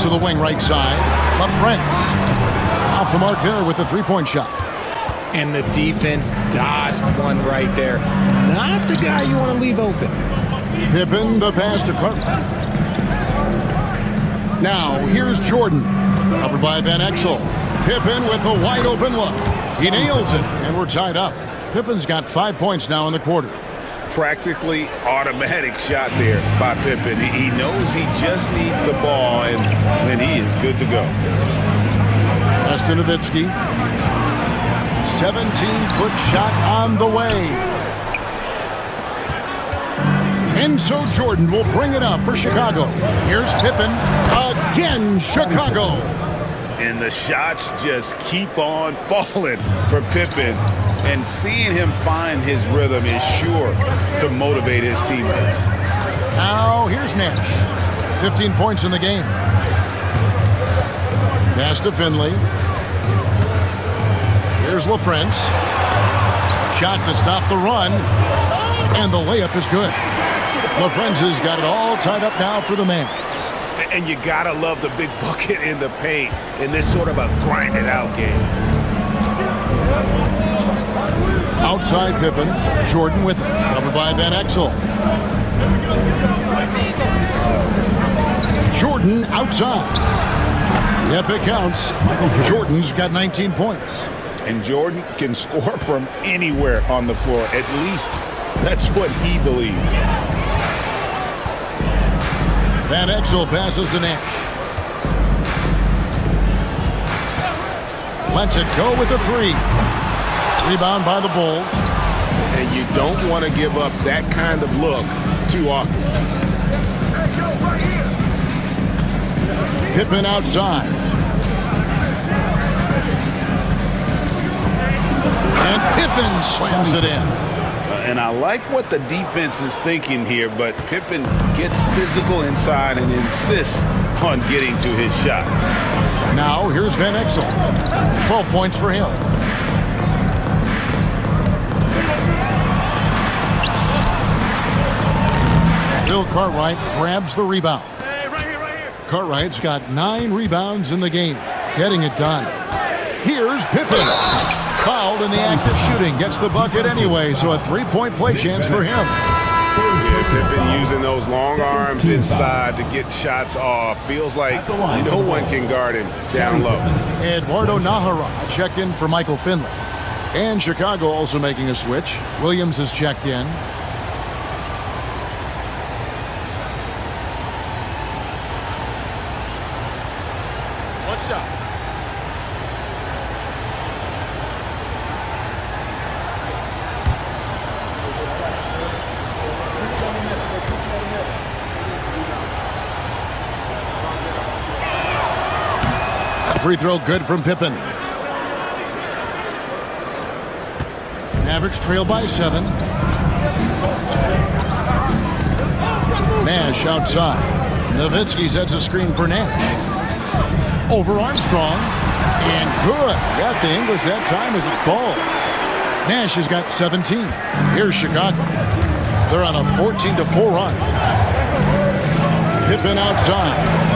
To the wing right side. LaFrance. Off the mark there with the three-point shot. And the defense dodged one right there. Not the guy you want to leave open. Pippen, the pass to Cartwright. Now, here's Jordan. Covered by Van Exel. Pippen with the wide open look. He nails it, and we're tied up. Pippen's got 5 points now in the quarter. Practically automatic shot there by Pippen. He knows he just needs the ball, and then he is good to go. Pass to Nowitzki. 17-foot shot on the way. And so Jordan will bring it up for Chicago. Here's Pippen. Again, Chicago. And the shots just keep on falling for Pippen. And seeing him find his rhythm is sure to motivate his teammates. Now, here's Nash. 15 points in the game. Pass to Finley. Here's LaFrance. Shot to stop the run. And the layup is good. LaFrance has got it all tied up now for the Mavs. And you gotta love the big bucket in the paint in this sort of a grinded-out game. Outside Pippen. Jordan with it. Covered by Van Exel. Jordan outside. Yep, it counts. Jordan's got 19 points. And Jordan can score from anywhere on the floor. At least that's what he believes. Van Exel passes to Nash. Lets it go with the three. Rebound by the Bulls. And you don't want to give up that kind of look too often. Pippen outside. And Pippen slams it in. And I like what the defense is thinking here, but Pippen gets physical inside and insists on getting to his shot. Now here's Van Exel. 12 points for him. Bill Cartwright grabs the rebound. Cartwright's got 9 rebounds in the game, getting it done. Here's Pippen. Fouled in the act of shooting. Gets the bucket anyway, so a 3-point play chance for him. Yeah, Pippen using those long arms inside to get shots off. Feels like no one can guard him down low. Eduardo Nahara checked in for Michael Finley. And Chicago also making a switch. Williams has checked in. One shot. Free throw good from Pippen. Mavericks trail by 7. Nash outside. Nowitzki sets a screen for Nash. Over Armstrong. And good. Got the English that time as it falls. Nash has got 17. Here's Chicago. They're on a 14-4 run. Pippen outside.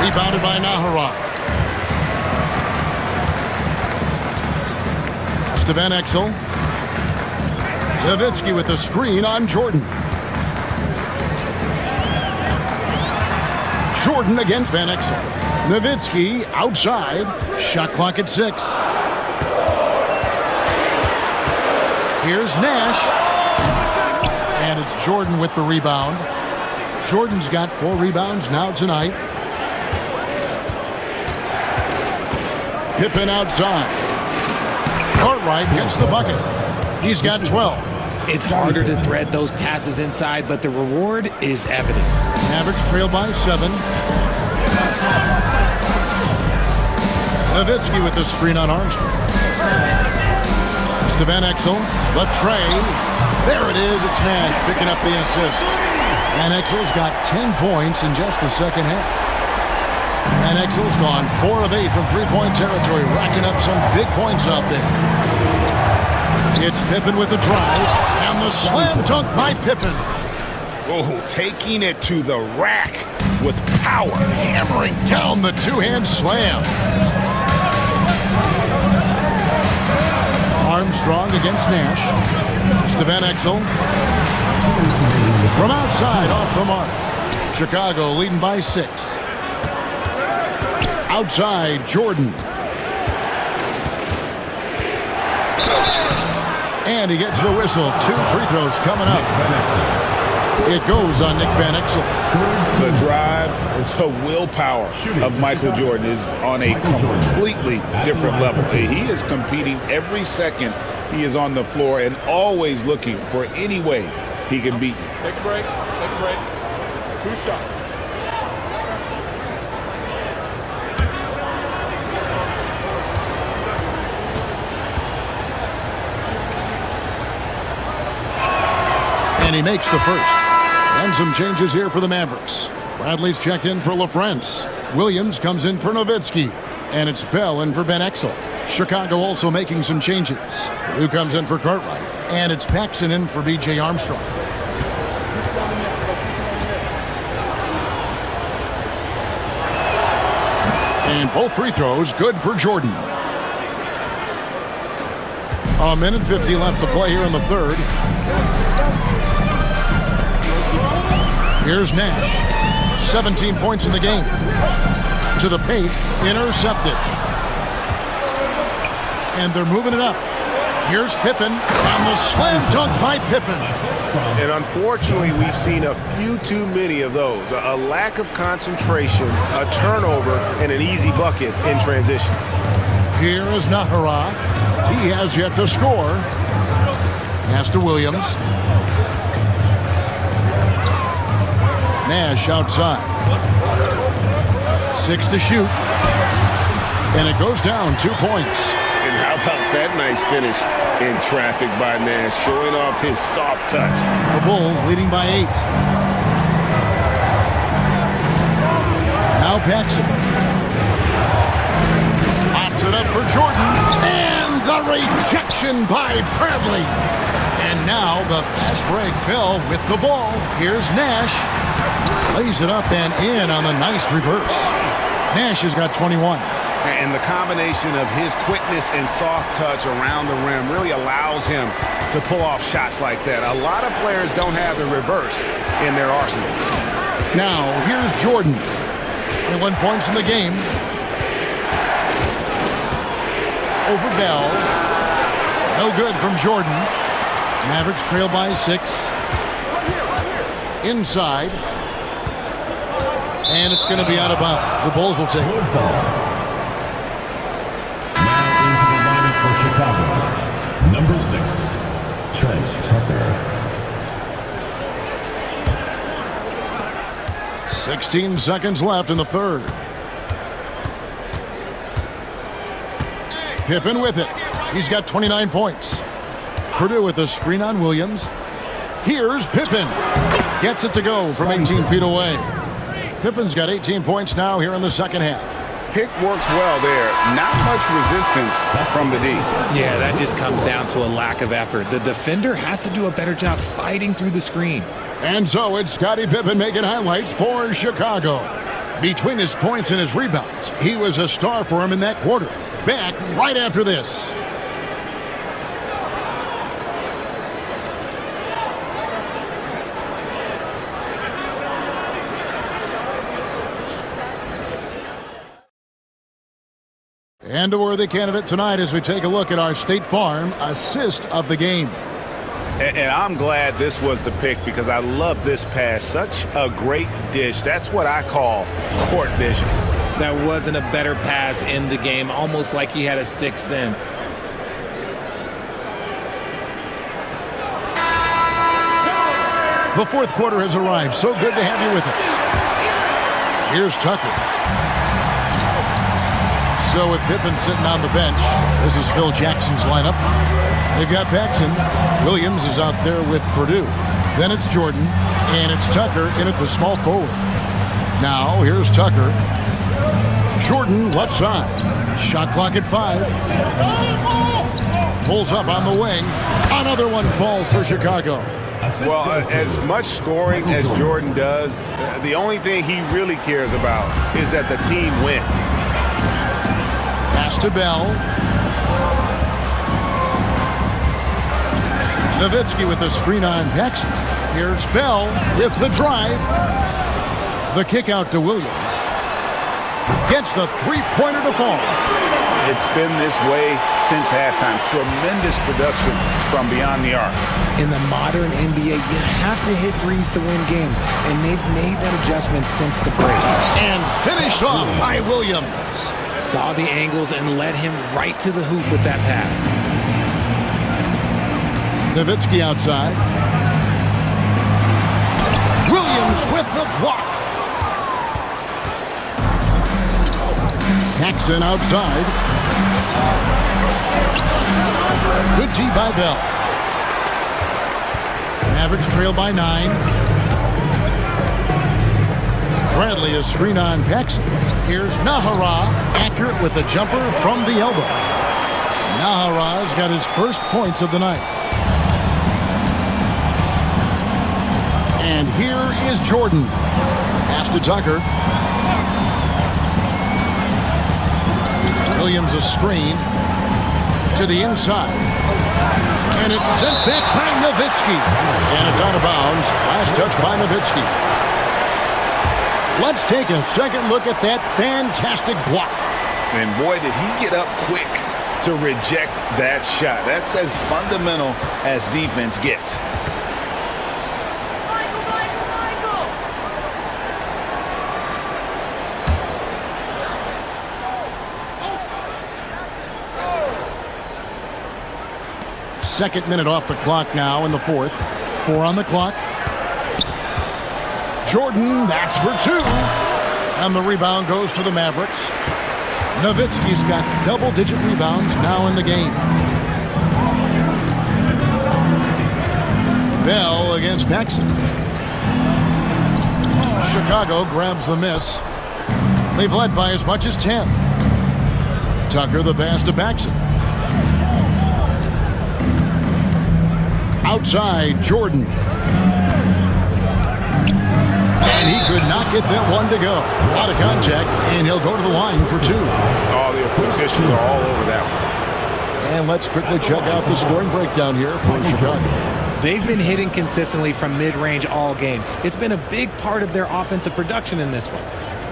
Rebounded by Nahara. To Van Exel. Nowitzki with the screen on Jordan. Jordan against Van Exel. Nowitzki outside. Shot clock at 6. Here's Nash. And it's Jordan with the rebound. Jordan's got 4 rebounds now tonight. Pippen outside. Cartwright gets the bucket. He's got 12. It's harder to thread those passes inside, but the reward is evident. Mavericks trail by 7. Nowitzki with the screen on Armstrong. It's to Van Exel. The tray. There it is. It's Nash picking up the assist. Van Exel's got 10 points in just the second half. Van Exel's gone 4 of 8 from 3-point territory, racking up some big points out there. It's Pippen with the drive, and the slam dunk by Pippen. Oh, taking it to the rack with power. Hammering down the two-hand slam. Armstrong against Nash. It's to Van Exel. From outside, off the mark. Chicago leading by 6. Outside, Jordan. And he gets the whistle. 2 free throws coming up. It goes on Nick Van Exel. The drive, the willpower of Michael Jordan is on a completely different level. He is competing every second he is on the floor and always looking for any way he can beat you. Take a break. Take a break. 2 shots. And he makes the first. And some changes here for the Mavericks. Bradley's checked in for LaFrance. Williams comes in for Nowitzki. And it's Bell in for Van Exel. Chicago also making some changes. Who comes in for Cartwright. And it's Paxson in for B.J. Armstrong. And both free throws good for Jordan. A minute 50 left to play here in the third. Here's Nash. 17 points in the game. To the paint. Intercepted. And they're moving it up. Here's Pippen. And the slam dunk by Pippen. And unfortunately, we've seen a few too many of those. A lack of concentration, a turnover, and an easy bucket in transition. Here is Nahara. He has yet to score. Pass to Williams. Nash outside. 6 to shoot. And it goes down 2 points. And how about that nice finish in traffic by Nash, showing off his soft touch. The Bulls leading by 8. Now Paxson. Pops it up for Jordan. And the rejection by Bradley. And now the fast break. Bell with the ball. Here's Nash. Lays it up and in on the nice reverse. Nash has got 21. And the combination of his quickness and soft touch around the rim really allows him to pull off shots like that. A lot of players don't have the reverse in their arsenal. Now, here's Jordan. 21 points in the game. Over Bell. No good from Jordan. Mavericks trail by 6. Inside. And it's going to be out of bounds. The Bulls will take it. For Chicago, number 6, Trent Tucker. 16 seconds left in the third. Pippen with it. He's got 29 points. Purdue with a screen on Williams. Here's Pippen. Gets it to go from 18 feet away. Pippen's got 18 points now here in the second half. Pick works well there. Not much resistance from the D. Yeah, that just comes down to a lack of effort. The defender has to do a better job fighting through the screen. And so it's Scottie Pippen making highlights for Chicago. Between his points and his rebounds, he was a star for him in that quarter. Back right after this. And a worthy candidate tonight as we take a look at our State Farm assist of the game. And I'm glad this was the pick because I love this pass. Such a great dish. That's what I call court vision. That wasn't a better pass in the game, almost like he had a sixth sense. The fourth quarter has arrived. So good to have you with us. Here's Tucker. So with Pippen sitting on the bench, this is Phil Jackson's lineup. They've got Paxson. Williams is out there with Purdue. Then it's Jordan, and it's Tucker in at the small forward. Now here's Tucker. Jordan left side. Shot clock at 5. Pulls up on the wing. Another one falls for Chicago. Well, as much scoring as Jordan does, the only thing he really cares about is that the team wins. Pass to Bell. Nowitzki with the screen on Paxson. Here's Bell with the drive. The kick out to Williams. Gets the three-pointer to fall. It's been this way since halftime. Tremendous production from beyond the arc. In the modern NBA, you have to hit threes to win games, and they've made that adjustment since the break. And finished off by Williams. Saw the angles and led him right to the hoop with that pass. Nowitzki outside. Williams with the block. Paxson outside. Good D by Bell. Mavericks trail by 9. Bradley a screen on Paxson. Here's Nahara, accurate with a jumper from the elbow. Nahara's got his first points of the night. And here is Jordan. Pass to Tucker. Williams a screen to the inside. And it's sent back by Nowitzki. And it's out of bounds. Last touch by Nowitzki. Let's take a second look at that fantastic block. And boy, did he get up quick to reject that shot. That's as fundamental as defense gets. Second minute off the clock now in the fourth. 4 on the clock. Jordan, that's for 2. And the rebound goes to the Mavericks. Nowitzki's got double-digit rebounds now in the game. Bell against Paxson. Chicago grabs the miss. They've led by as much as 10. Tucker the pass to Paxson. Outside, Jordan. And he could not get that one to go. Out of contact, and he'll go to the line for 2. All the officials are all over that one. And let's quickly check out the scoring breakdown here for Chicago. They've been hitting consistently from mid-range all game. It's been a big part of their offensive production in this one.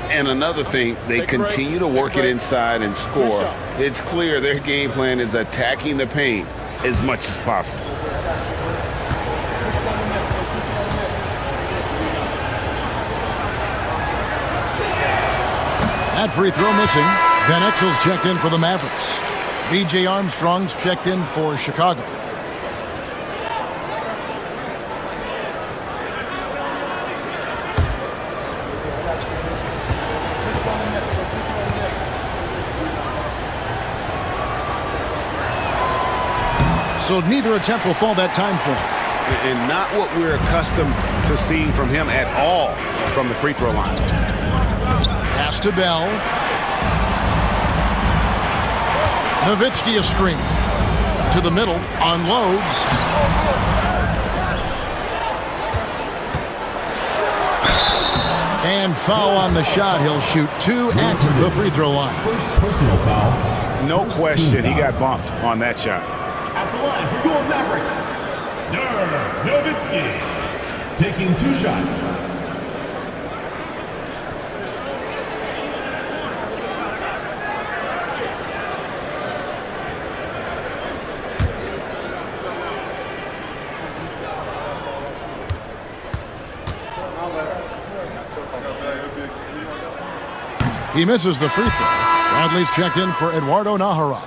And another thing, they continue to work it inside and score. It's clear their game plan is attacking the paint as much as possible. That free throw missing. Van Exel's checked in for the Mavericks. B.J. Armstrong's checked in for Chicago. So neither attempt will fall that time frame. And not what we're accustomed to seeing from him at all from the free throw line. Pass to Bell. Nowitzki a screen. To the middle. Unloads. And foul on the shot. He'll shoot 2 at the free throw line. First personal foul. No question, he got bumped on that shot. At the line for your Mavericks, Nowitzki, taking 2 shots. He misses the free throw. Bradley's checked in for Eduardo Nahara.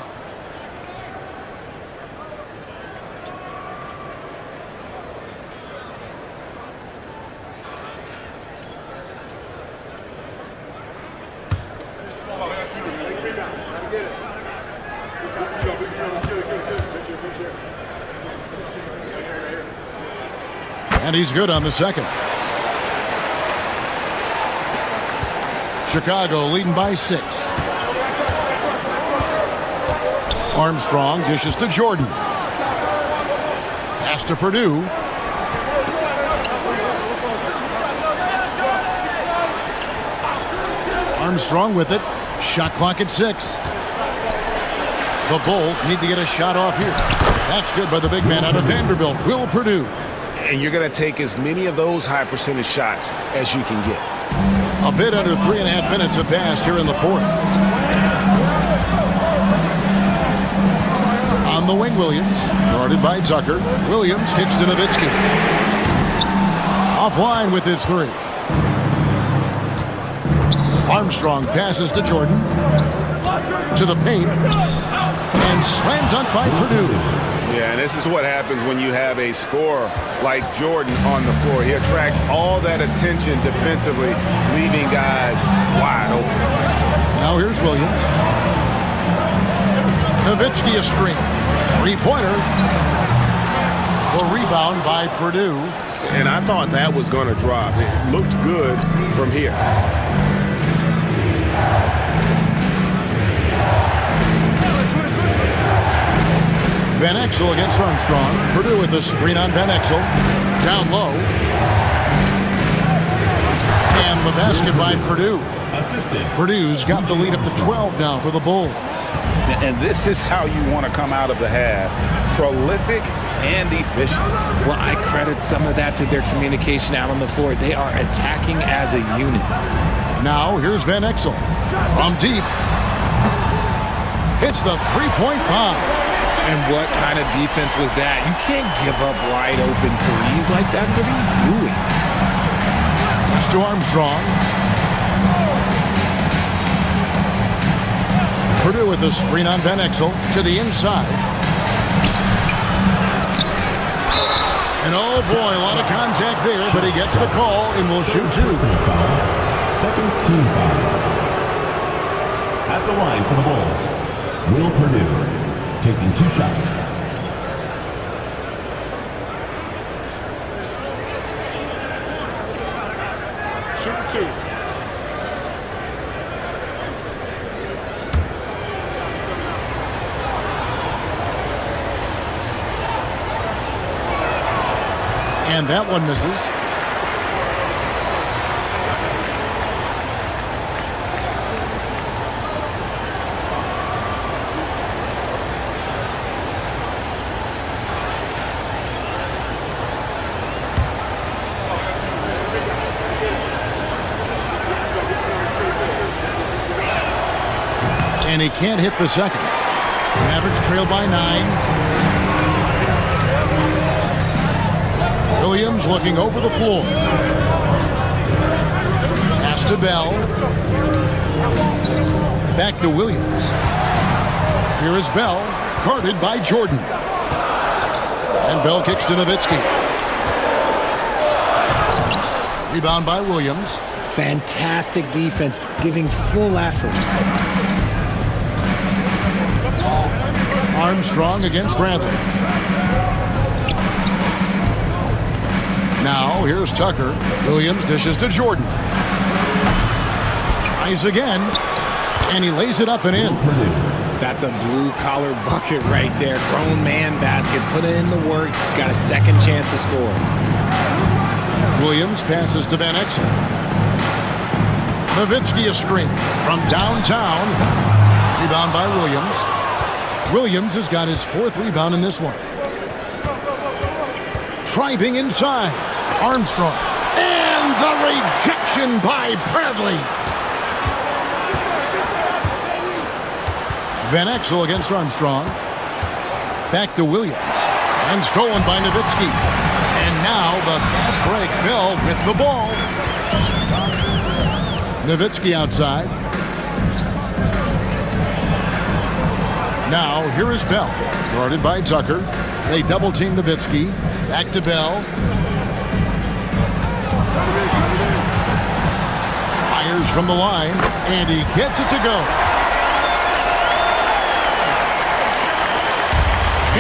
And he's good on the second. Chicago leading by 6. Armstrong dishes to Jordan. Pass to Purdue. Armstrong with it. Shot clock at 6. The Bulls need to get a shot off here. That's good by the big man out of Vanderbilt, Will Purdue. And you're going to take as many of those high percentage shots as you can get. A bit under 3.5 minutes have passed here in the fourth. On the wing, Williams. Guarded by Tucker. Williams kicks to Nowitzki. Offline with his three. Armstrong passes to Jordan. To the paint. And slam dunk by Purdue. Yeah, and this is what happens when you have a scorer like Jordan on the floor. He attracts all that attention defensively, leaving guys wide open. Now here's Williams. Nowitzki a screen. Three-pointer. The rebound by Purdue. And I thought that was going to drop. It looked good from here. Van Exel against Armstrong. Purdue with a screen on Van Exel. Down low. And the basket by Purdue. Assistant. Purdue's got the lead up to 12 now for the Bulls. And this is how you want to come out of the half. Prolific and efficient. Well, I credit some of that to their communication out on the floor. They are attacking as a unit. Now here's Van Exel. From deep. Hits the three-point bomb. And what kind of defense was that? You can't give up wide open threes like that. What are you doing? Pass to Armstrong. Purdue with a screen on Van Exel to the inside. And oh boy, a lot of contact there, but he gets the call and will shoot two. Second team foul. At the line for the Bulls, Will Purdue. Taking 2 shots. Shoot 2. And that one misses. And he can't hit the second. Mavericks trail by 9. Williams looking over the floor. Pass to Bell. Back to Williams. Here is Bell, guarded by Jordan. And Bell kicks to Nowitzki. Rebound by Williams. Fantastic defense, giving full effort. Armstrong against Bradley. Now here's Tucker. Williams dishes to Jordan. Tries again. And he lays it up and in. That's a blue-collar bucket right there. Grown man basket. Put in the work. Got a second chance to score. Williams passes to Van Exel. Nowitzki a screen from downtown. Rebound by Williams. Williams has got his 4th rebound in this one. Driving inside. Armstrong. And the rejection by Bradley. Van Exel against Armstrong. Back to Williams. And stolen by Nowitzki. And now the fast break. Bell with the ball. Nowitzki outside. Now, here is Bell, guarded by Tucker. They double-team Nowitzki. Back to Bell. Fires from the line, and he gets it to go.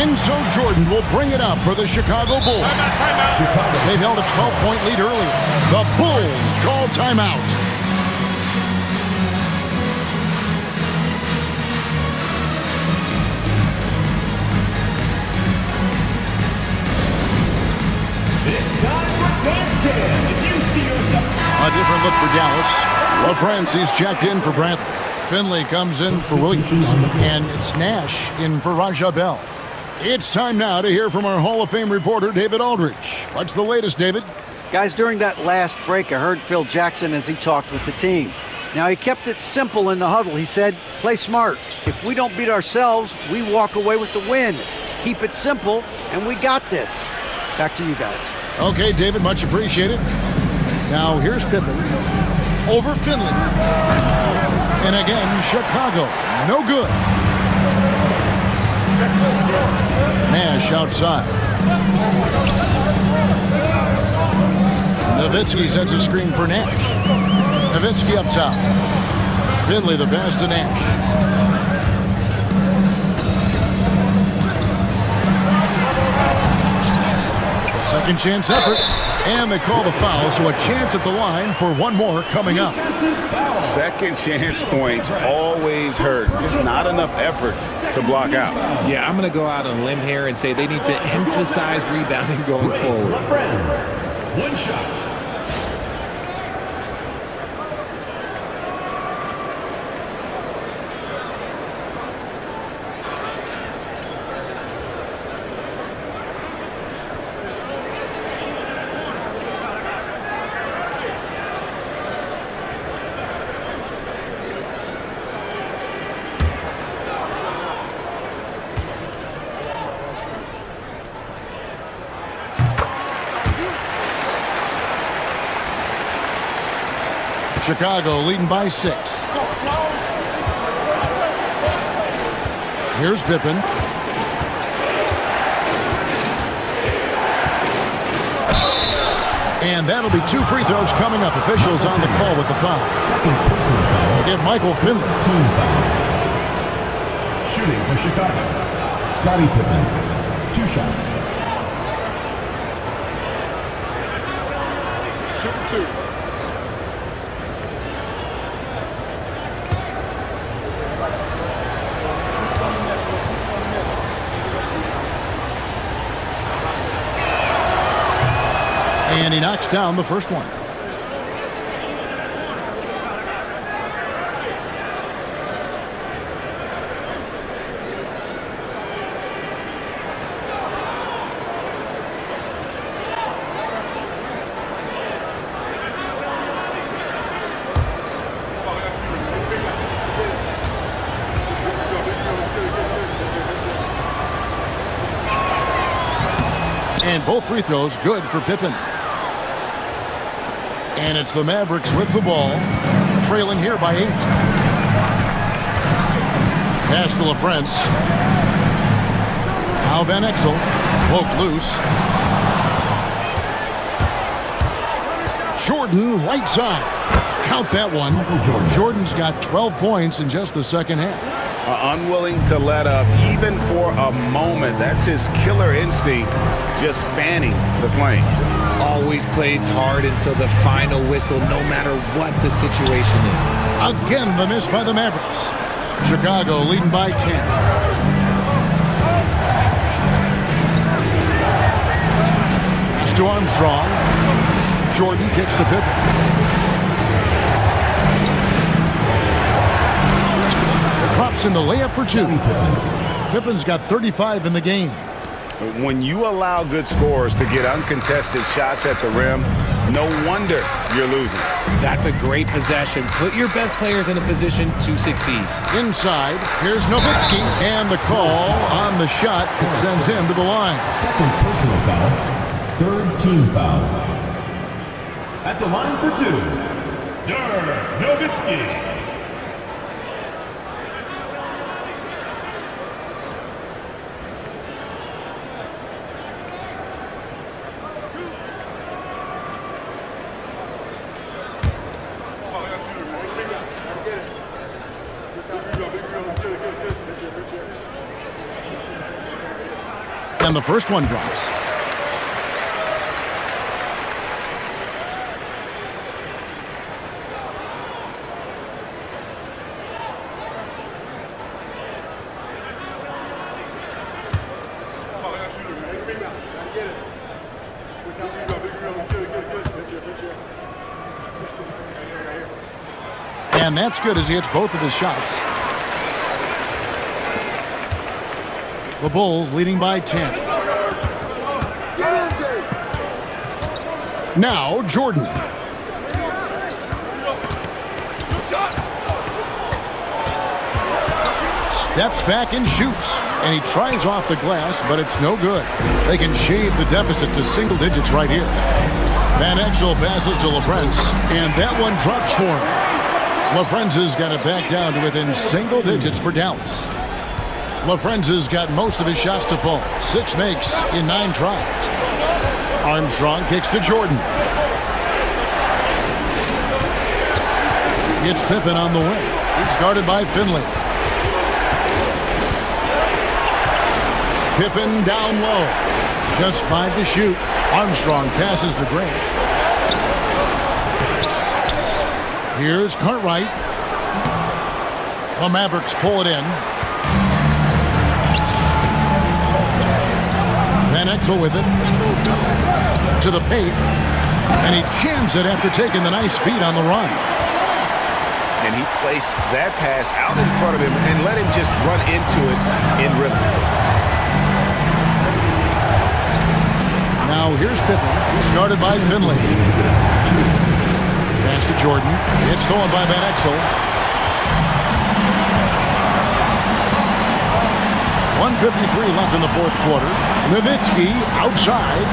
And so Jordan will bring it up for the Chicago Bulls. They've held a 12-point lead earlier. The Bulls call timeout. A different look for Dallas. Well, Francis checked in for Bradley. Finley comes in for Williams. And it's Nash in for Raja Bell. It's time now to hear from our Hall of Fame reporter, David Aldridge. What's the latest, David? Guys, during that last break, I heard Phil Jackson as he talked with the team. Now, he kept it simple in the huddle. He said, play smart. If we don't beat ourselves, we walk away with the win. Keep it simple, and we got this. Back to you guys. Okay, David, much appreciated. Now here's Pippen over Finley. And again, Chicago, no good. Nash outside. Nowitzki sets a screen for Nash. Nowitzki up top. Finley the pass to Nash. A second chance effort. And they call the foul, so a chance at the line for one more coming up. Second chance points always hurt. Just not enough effort to block out. Yeah, I'm going to go out on a limb here and say they need to emphasize rebounding going forward. Friends, one shot. Chicago leading by 6. Here's Pippen. And that'll be 2 free throws coming up. Officials on the call with the foul. Get Michael Finley. Team foul. Shooting for Chicago, Scottie Pippen. 2 shots. Shoot 2. And he knocks down the first one. And both free throws good for Pippen. And it's the Mavericks with the ball, trailing here by 8. Pass to LaFrance. Al Van Exel, poked loose. Jordan, right side. Count that one. Jordan's got 12 points in just the second half. Unwilling to let up even for a moment. That's his killer instinct, just fanning the flames. Always plays hard until the final whistle, no matter what the situation is. Again, the miss by the Mavericks. Chicago leading by 10. Pass to Armstrong. Jordan kicks to Pippen. Drops in the layup for 2. Pippen's got 35 in the game. When you allow good scorers to get uncontested shots at the rim, no wonder you're losing. That's a great possession. Put your best players in a position to succeed. Inside, here's Nowitzki, and the call on the shot that sends him to the line. Second personal foul, 3rd team foul. At the line for 2, Dirk Nowitzki. And the first one drops. And that's good as he hits both of his shots. The Bulls leading by 10. Now Jordan. Shot. Steps back and shoots. And he tries off the glass, but it's no good. They can shave the deficit to single digits right here. Van Exel passes to LaFrentz, and that one drops for him. LaFrentz has got it back down to within single digits for Dallas. LaFrentz has got most of his shots to fall. 6 makes in 9 tries. Armstrong kicks to Jordan. It's Pippen on the wing. It's guarded by Finley. Pippen down low. Just 5 to shoot. Armstrong passes to Grant. Here's Cartwright. The Mavericks pull it in. Van Exel with it. To the paint. And he jams it after taking the nice feed on the run. And he placed that pass out in front of him and let him just run into it in rhythm. Now here's Pippen. He's guarded by Finley. Pass to Jordan. It's stolen by Van Exel. 1:53 left in the fourth quarter. Nowitzki outside.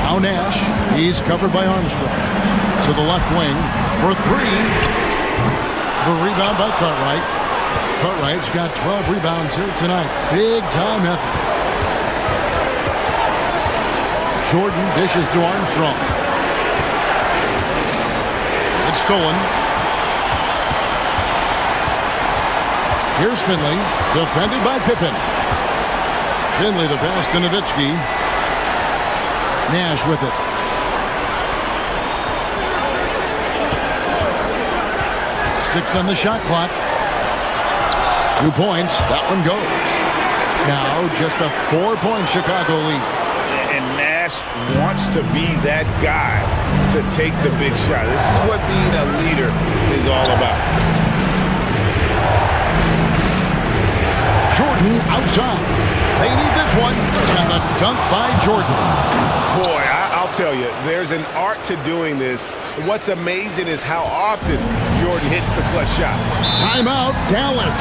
Now Nash. He's covered by Armstrong. To the left wing for 3. The rebound by Cartwright. Cartwright's got 12 rebounds here tonight. Big time effort. Jordan dishes to Armstrong. It's stolen. Here's Finley, defended by Pippen. Finley the pass to Nowitzki. Nash with it. Six on the shot clock. 2 points. That one goes. Now just a 4-point Chicago lead. And Nash wants to be that guy to take the big shot. This is what being a leader is all about. Jordan outside. They need this one. And the dunk by Jordan. Boy, I'll tell you, there's an art to doing this. What's amazing is how often Jordan hits the clutch shot. Timeout, Dallas.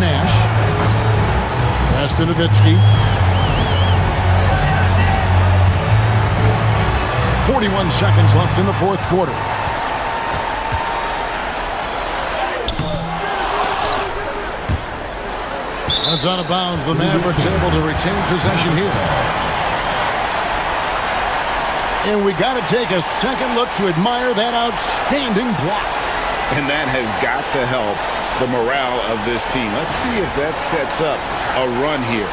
Nash. Pass to Nowitzki. 41 seconds left in the fourth quarter. That's out of bounds. The Mavericks able to retain possession here. And we got to take a second look to admire that outstanding block. And that has got to help the morale of this team. Let's see if that sets up a run here.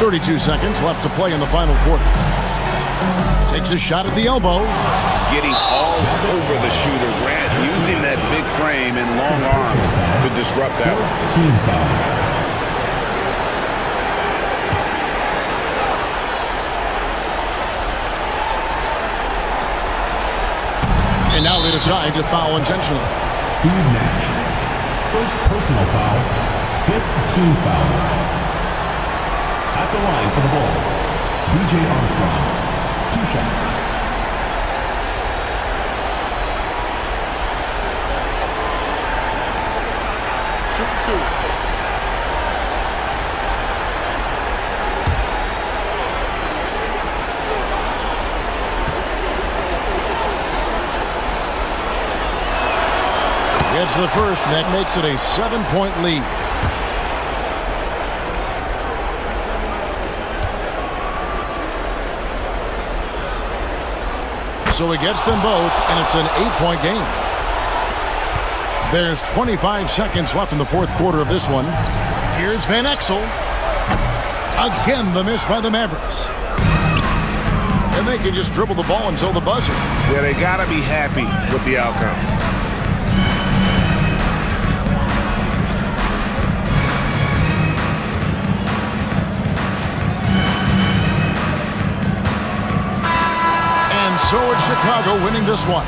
.32 seconds left to play in the final quarter. Takes a shot at the elbow. Getting all over the shooter. Grant using that big frame and long arms to disrupt that one. Team foul. And now they decide to foul intentionally. Steve Nash. First personal foul. 5th team foul. At the line for the Bulls, DJ Armstrong. 2 shots. Shoot 2. It's the first, and that makes it a 7-point lead. So he gets them both, and it's an 8-point game. There's 25 seconds left in the fourth quarter of this one. Here's Van Exel. Again, the miss by the Mavericks. And they can just dribble the ball until the buzzer. Yeah, they got to be happy with the outcome. And so it's Chicago winning this one.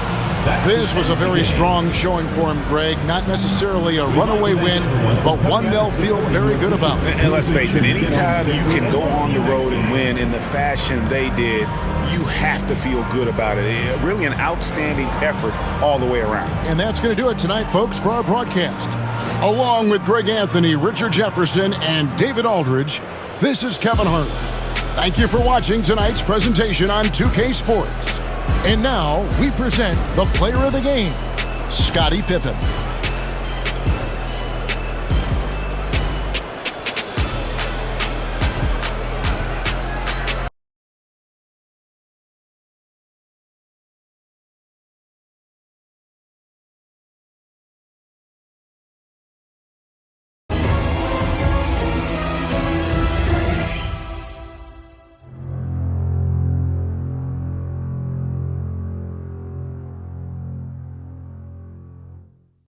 This was a very strong showing for him, Greg. Not necessarily a runaway win, but one they'll feel very good about. And let's face it, anytime you can go on the road and win in the fashion they did, you have to feel good about it. Really an outstanding effort all the way around. And that's going to do it tonight, folks, for our broadcast. Along with Greg Anthony, Richard Jefferson, and David Aldridge, this is Kevin Harlan. Thank you for watching tonight's presentation on 2K Sports. And now we present the player of the game, Scottie Pippen.